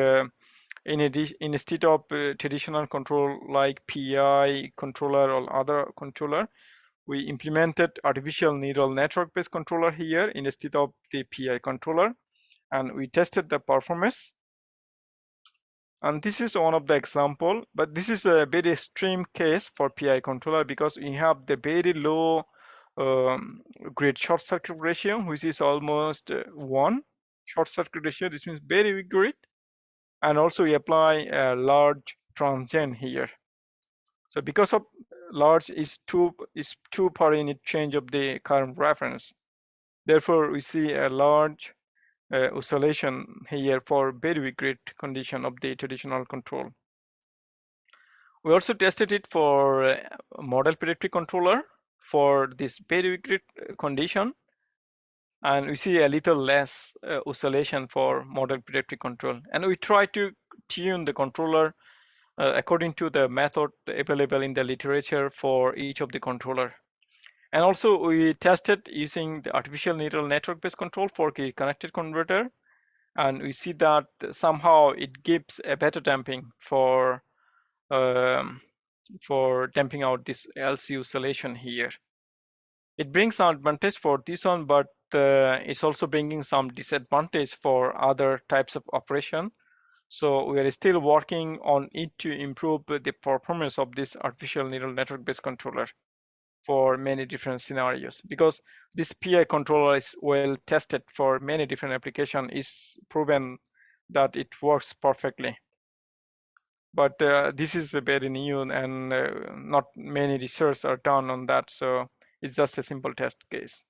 Speaker 2: instead of traditional control like PI controller or other controller, we implemented artificial neural network-based controller here instead of the PI controller, and we tested the performance. And this is one of the example, but this is a very extreme case for PI controller because we have the very low grid short circuit ratio, which is almost 1 short circuit ratio. This means very weak grid. And also we apply a large transient here. So because of large is 2 per unit change of the current reference. Therefore, we see a large oscillation here for very weak grid condition of the traditional control. We also tested it for model predictive controller for this very weak grid condition, and we see a little less oscillation for model predictive control. And we try to tune the controller according to the method available in the literature for each of the controller. And also we tested using the artificial neural network based control for the connected converter, and we see that somehow it gives a better damping for damping out this LC oscillation here. It brings some advantage for this one, but it's also bringing some disadvantage for other types of operation. So we are still working on it to improve the performance of this artificial neural network based controller for many different scenarios, because this PI controller is well tested for many different applications. It's proven that it works perfectly. But this is very new, and not many research are done on that. So it's just a simple test case.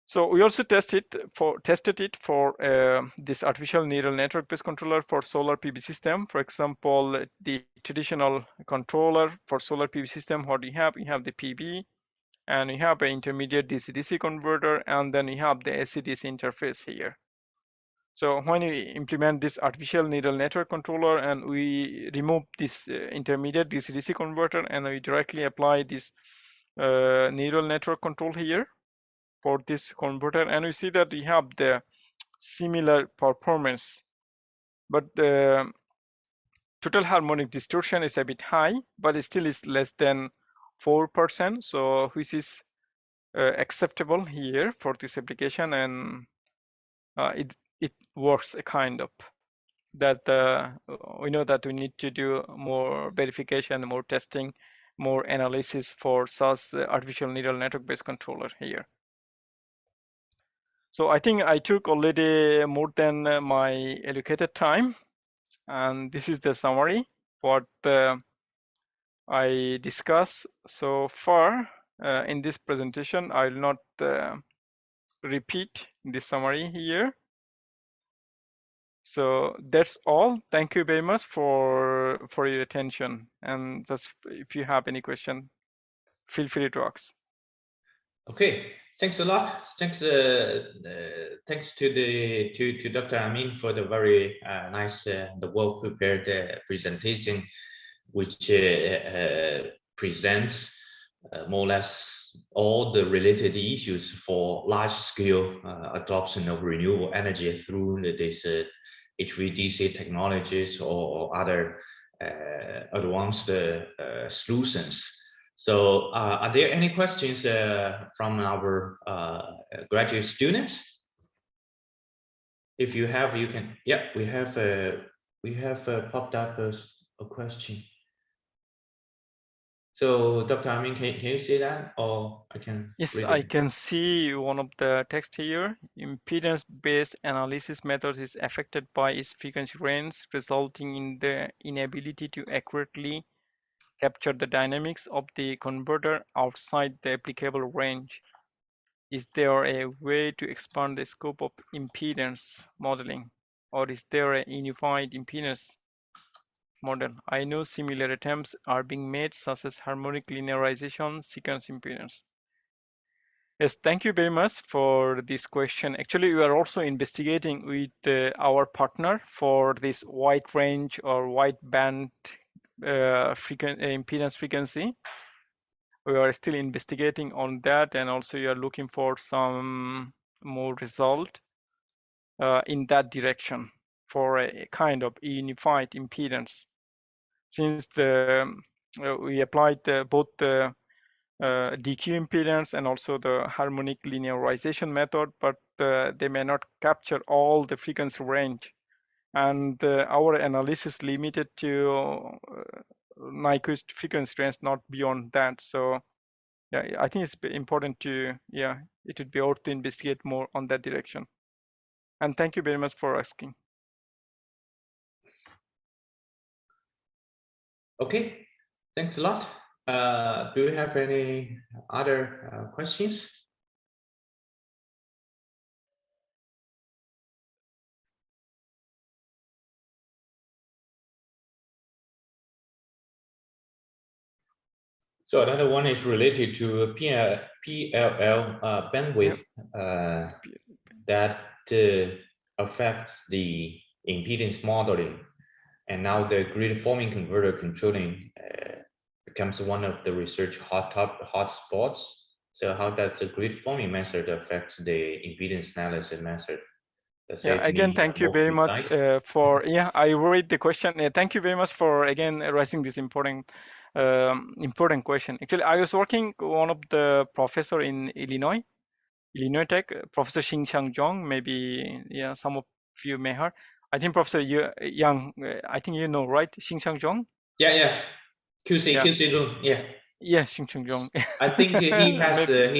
Speaker 2: So we also tested it for this artificial neural network-based controller for solar PV system. For example, the traditional controller for solar PV system, what do you have? You have the PV, and you have an intermediate DC-DC converter, and then you have the AC-DC interface here. So when you implement this artificial neural network controller and we remove this intermediate DC-DC converter and we directly apply this neural network control here for this converter, and we see that we have the similar performance, but the total harmonic distortion is a bit high, but it still is less than 4%, so which is acceptable here for this application, and it works a kind of that. We know that we need to do more verification, more testing, more analysis for such artificial neural network based controller here. So I think I took already more than my allocated time, and this is the summary what I discussed so far in this presentation. I will not repeat the summary here. So that's all. Thank you very much for your attention. And just if you have any question, feel free to ask.
Speaker 1: Okay, thanks a lot. Thanks to Dr. Amin for the very nice, the well prepared presentation, which presents more or less all the related issues for large scale adoption of renewable energy through this HVDC technologies or other advanced solutions. So are there any questions from our graduate students? If you have, you can. Yeah, we have popped up a question. So Dr. Amin, can you see that, or I can?
Speaker 2: Yes,
Speaker 1: read
Speaker 2: I
Speaker 1: it?
Speaker 2: can see one of the text here. Impedance-based analysis method is affected by its frequency range, resulting in the inability to accurately capture the dynamics of the converter outside the applicable range. Is there a way to expand the scope of impedance modeling, or is there a unified impedance model? I know similar attempts are being made, such as harmonic linearization sequence impedance. Yes, thank you very much for this question. Actually, we are also investigating with our partner for this wide range or wide band impedance frequency. We are still investigating on that, and also we are looking for some more result in that direction for a kind of unified impedance. Since we applied both the DQ impedance and also the harmonic linearization method, but they may not capture all the frequency range. And our analysis limited to Nyquist frequency range, not beyond that. So yeah, I think it's important to, yeah, it would be ought to investigate more on that direction. And thank you very much for asking.
Speaker 1: Okay, thanks a lot. Do you have any other questions? So another one is related to PLL bandwidth that affects the impedance modeling, and now the grid forming converter controlling becomes one of the research hot spots. So how does the grid forming method affect the impedance analysis method?
Speaker 2: Yeah, again, thank you very much for, yeah, I read the question. Thank you very much for, again, raising this important question. Actually, I was working one of the professor in Illinois Tech, Professor Xing Zhang, maybe, yeah, some of you may heard. I think Professor Yang, I think you know, right? Xing Zhang?
Speaker 1: Yeah. QC room, yeah.
Speaker 2: Yes, Xing Zhang.
Speaker 1: I think he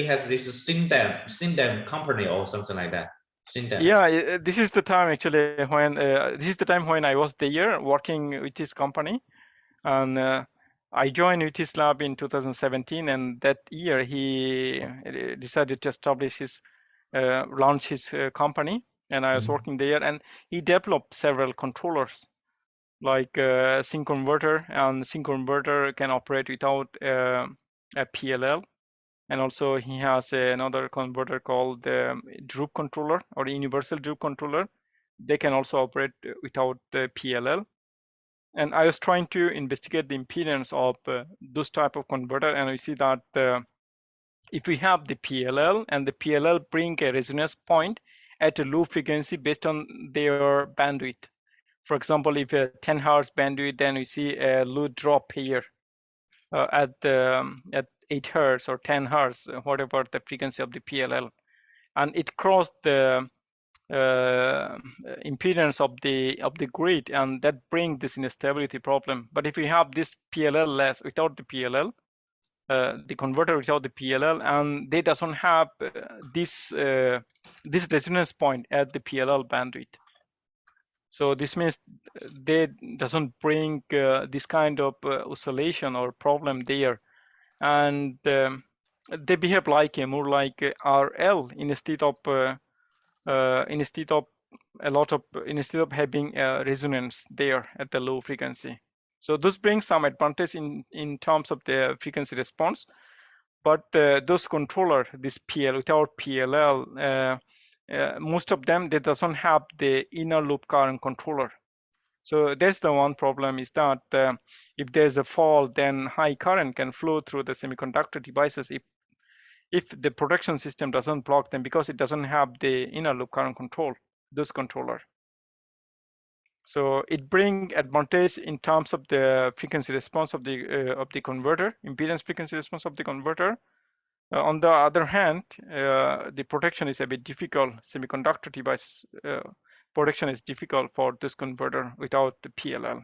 Speaker 1: has this Sindem company or something like that. Sindem.
Speaker 2: Yeah, this is the time actually when this is the time when I was there working with his company, and I joined with his lab in 2017, and that year he decided to establish his launched his company, and I was working there, and he developed several controllers like sync converter, and sync converter can operate without a PLL. And also he has another converter called the droop controller or universal droop controller. They can also operate without the PLL. And I was trying to investigate the impedance of those type of converter, and we see that if we have the PLL and the PLL bring a resonance point at a low frequency based on their bandwidth. For example, if a 10 hertz bandwidth, then we see a low drop here at 8 hertz or 10 hertz, whatever the frequency of the PLL, and it crossed the impedance of the grid, and that brings this instability problem. But if we have this PLL less without the PLL, the converter without the PLL, and they doesn't have this resonance point at the PLL bandwidth. So this means they doesn't bring this kind of oscillation or problem there, and they behave like more like RL instead of instead of having resonance there at the low frequency. So this brings some advantage in terms of the frequency response, but those controller, this PL without PLL, most of them, they doesn't have the inner loop current controller. So that's the one problem, is that if there's a fall, then high current can flow through the semiconductor devices if the protection system doesn't block them, because it doesn't have the inner loop current control, this controller. So it brings advantage in terms of the frequency response of the converter, impedance frequency response of the converter. On the other hand, the protection is a bit difficult. Semiconductor device protection is difficult for this converter without the PLL,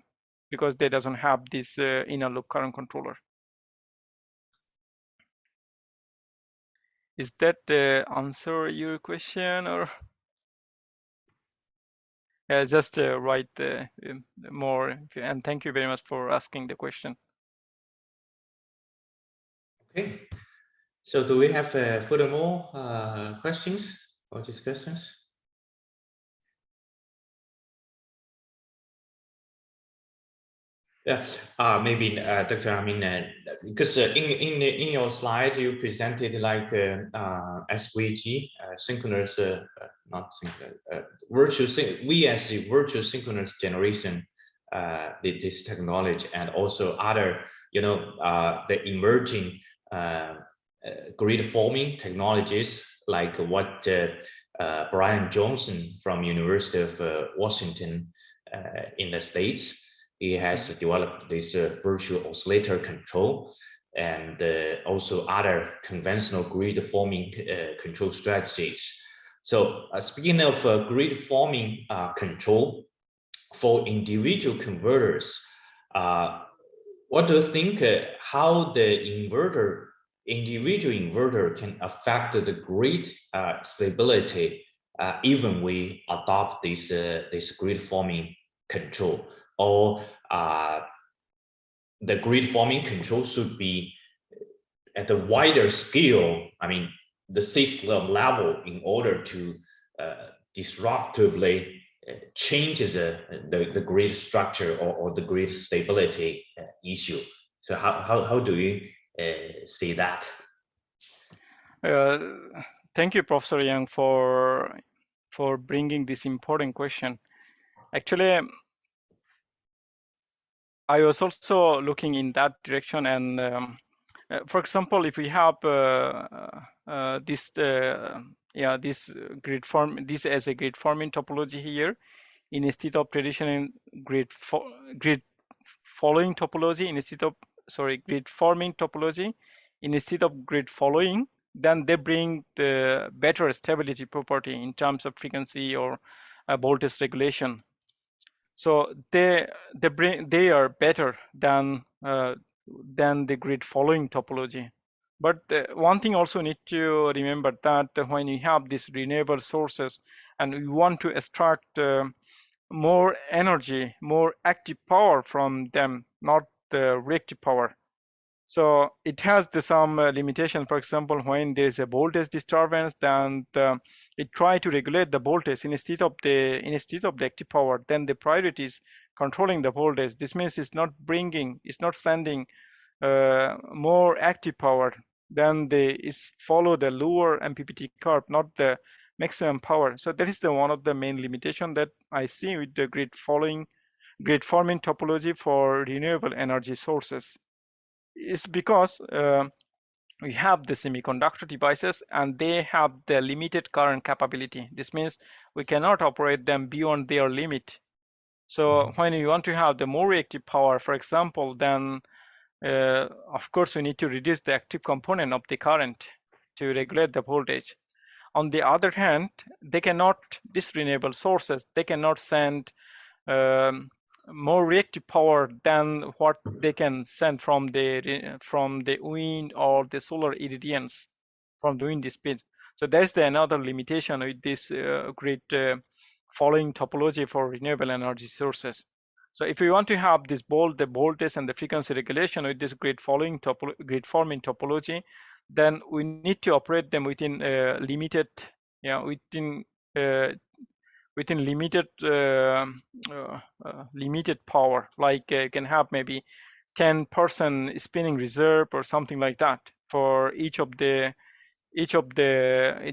Speaker 2: because they doesn't have this inner loop current controller. Is that answer your question, or just write more? And thank you very much for asking the question.
Speaker 1: Okay. So do we have furthermore questions or discussions? Yeah, maybe Dr. I mean, because in your slide you presented like SVG, synchronous, not synchronous, we as a virtual synchronous generation, this technology, and also other, the emerging grid forming technologies, like what Brian Johnson from University of Washington in the States. He has developed this virtual oscillator control, and also other conventional grid forming control strategies. So speaking of grid forming control for individual converters, what do you think how the individual inverter can affect the grid stability even we adopt this grid forming control? Or the grid forming control should be at a wider scale, I mean, the system level, in order to disruptively change the grid structure or the grid stability issue. So how do you see that?
Speaker 2: Thank you, Professor Young, for bringing this important question. Actually, I was also looking in that direction, and for example, if we have this grid form, this as a grid forming topology here, instead of traditional grid following topology, instead of grid forming topology, instead of grid following, then they bring the better stability property in terms of frequency or voltage regulation. So they are better than the grid following topology. But one thing also need to remember, that when you have these renewable sources and we want to extract more energy, more active power from them, not the reactive power. So it has some limitation. For example, when there is a voltage disturbance, then it try to regulate the voltage instead of the active power. Then the priority is controlling the voltage. This means it's not sending more active power. Then they follow the lower MPPT curve, not the maximum power. So that is one of the main limitation that I see with the grid forming topology for renewable energy sources. It's because we have the semiconductor devices and they have the limited current capability. This means we cannot operate them beyond their limit. So when you want to have the more reactive power, for example, then of course we need to reduce the active component of the current to regulate the voltage. On the other hand, these renewable sources, they cannot send more reactive power than what they can send from the wind or the solar irradiance from the wind speed. So that's another limitation with this grid following topology for renewable energy sources. So if we want to have the voltage and the frequency regulation with this grid forming topology, then we need to operate them within limited, within limited power. Like you can have maybe 10% spinning reserve or something like that for each of the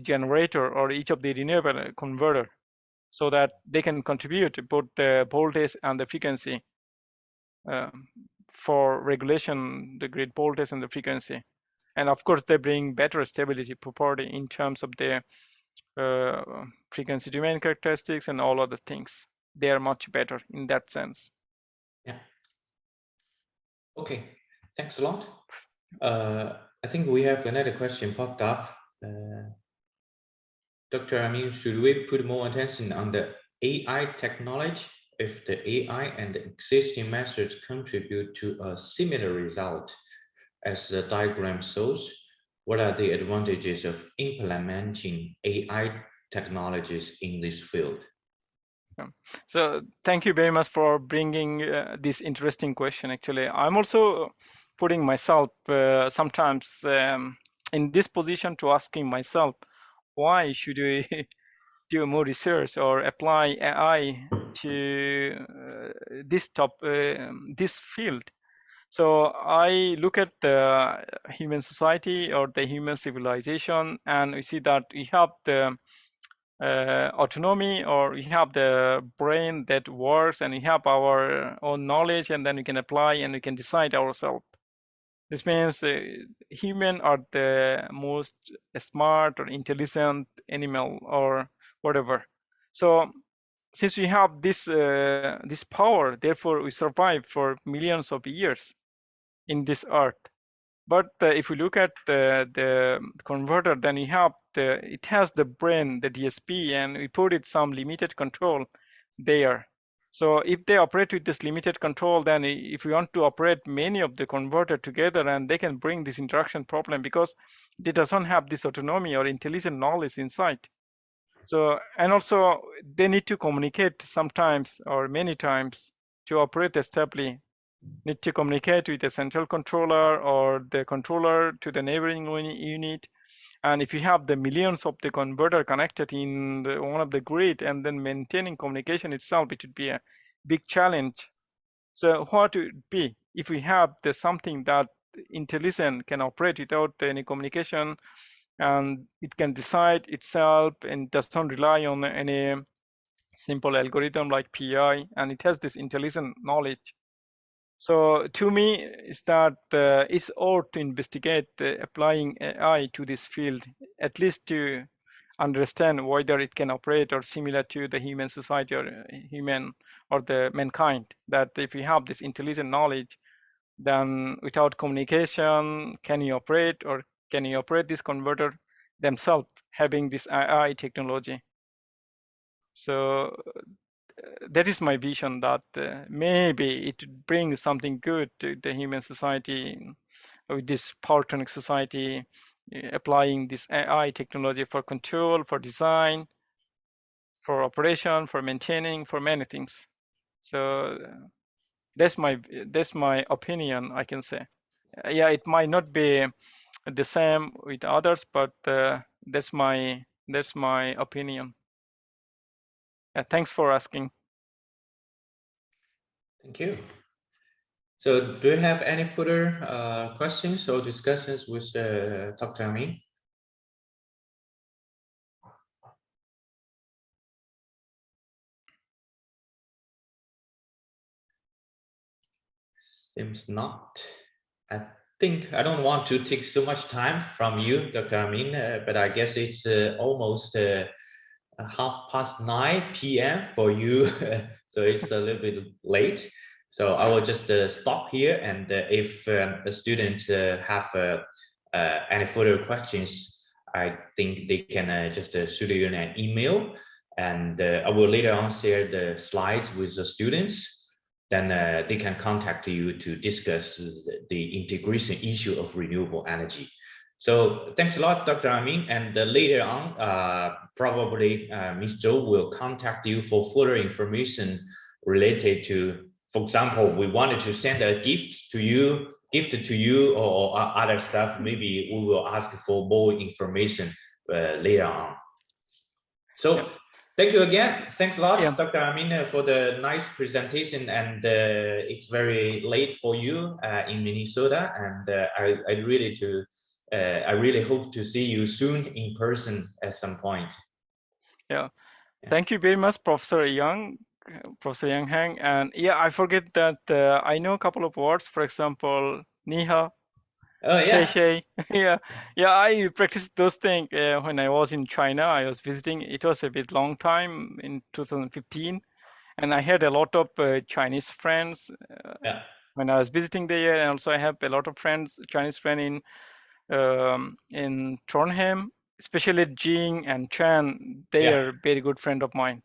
Speaker 2: generator or each of the renewable converter, so that they can contribute both the voltage and the frequency for regulation, the grid voltage and the frequency. And of course, they bring better stability property in terms of the frequency domain characteristics and all other things. They are much better in that sense.
Speaker 1: Yeah. Okay, thanks a lot. I think we have another question popped up. Dr. Amin, should we put more attention on the AI technology if the AI and the existing methods contribute to a similar result as the diagram shows? What are the advantages of implementing AI technologies in this field?
Speaker 2: So thank you very much for bringing this interesting question. Actually, I'm also putting myself sometimes in this position to asking myself, why should we do more research or apply AI to this field? So I look at the human society or the human civilization, and we see that we have the autonomy, or we have the brain that works, and we have our own knowledge, and then we can apply and we can decide ourselves. This means human are the most smart or intelligent animal or whatever. So since we have this power, therefore we survive for millions of years in this earth. But if we look at the converter, then it has the brain, the DSP, and we put it some limited control there. So if they operate with this limited control, then if we want to operate many of the converter together, and they can bring this interaction problem because it doesn't have this autonomy or intelligent knowledge inside. So, and also they need to communicate sometimes or many times to operate stably. Need to communicate with the central controller or the controller to the neighboring unit. And if you have the millions of the converter connected in one of the grid, and then maintaining communication itself, it would be a big challenge. So what would it be if we have something that intelligent can operate without any communication, and it can decide itself and doesn't rely on any simple algorithm like PI, and it has this intelligent knowledge. So to me, is that it's ought to investigate applying AI to this field, at least to understand whether it can operate or similar to the human society or human or the mankind. That if we have this intelligent knowledge, then without communication, can you operate, or can you operate this converter themselves having this AI technology? So that is my vision, that maybe it brings something good to the human society with this power-tonic society, applying this AI technology for control, for design, for operation, for maintaining, for many things. So that's my opinion, I can say. yeah, it might not be the same with others, but that's my opinion. Thanks for asking.
Speaker 1: Thank you. So do you have any further questions or discussions with Dr. Amin? Seems not. I think I don't want to take so much time from you, Dr. Amin, but I guess it's almost 9:30 p.m. for you, so it's a little bit late. So I will just stop here, and if the students have any further questions, I think they can just shoot you an email, and I will later on share the slides with the students. Then they can contact you to discuss the integration issue of renewable energy. So thanks a lot, Dr. Amin. And later on, probably Ms. Zhou will contact you for further information related to, for example, we wanted to send a gift to you, or other stuff. Maybe we will ask for more information later on. So. Yeah. Thank you again. Thanks a lot, Dr. Amin, for the nice presentation. And it's very late for you in Minnesota, and I really hope to see you soon in person at some point.
Speaker 2: Yeah. Thank you very much, Professor Yang Hang. And yeah, I forget that I know a couple of words. For example, Ni hao.
Speaker 1: Oh yeah.
Speaker 2: Shay. Yeah, I practiced those things when I was in China. I was visiting. It was a bit long time in 2015, and I had a lot of Chinese friends when I was visiting there. And also I have a lot of Chinese friends in Trondheim, especially Jing and Chan. They are very good friend of mine.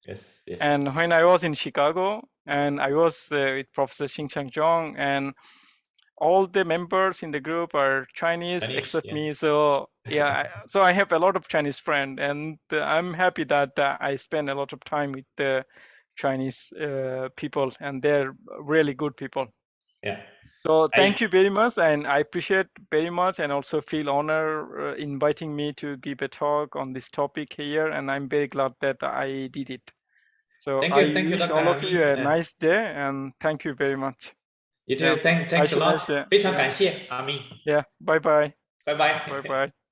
Speaker 1: Yes.
Speaker 2: And when I was in Chicago, and I was with Professor Xing Chang Zhong, and all the members in the group are Chinese except me. So yeah, so I have a lot of Chinese friends, and I'm happy that I spend a lot of time with the Chinese people, and they're really good people.
Speaker 1: Yeah.
Speaker 2: So thank you very much, and I appreciate very much, and also feel honor inviting me to give a talk on this topic here, and I'm very glad that I did it. So I wish all of you a nice day, and thank you very much.
Speaker 1: You too. Thanks a lot. 非常感谢阿明。
Speaker 2: Yeah. Bye bye.
Speaker 1: Bye bye.
Speaker 2: Bye bye.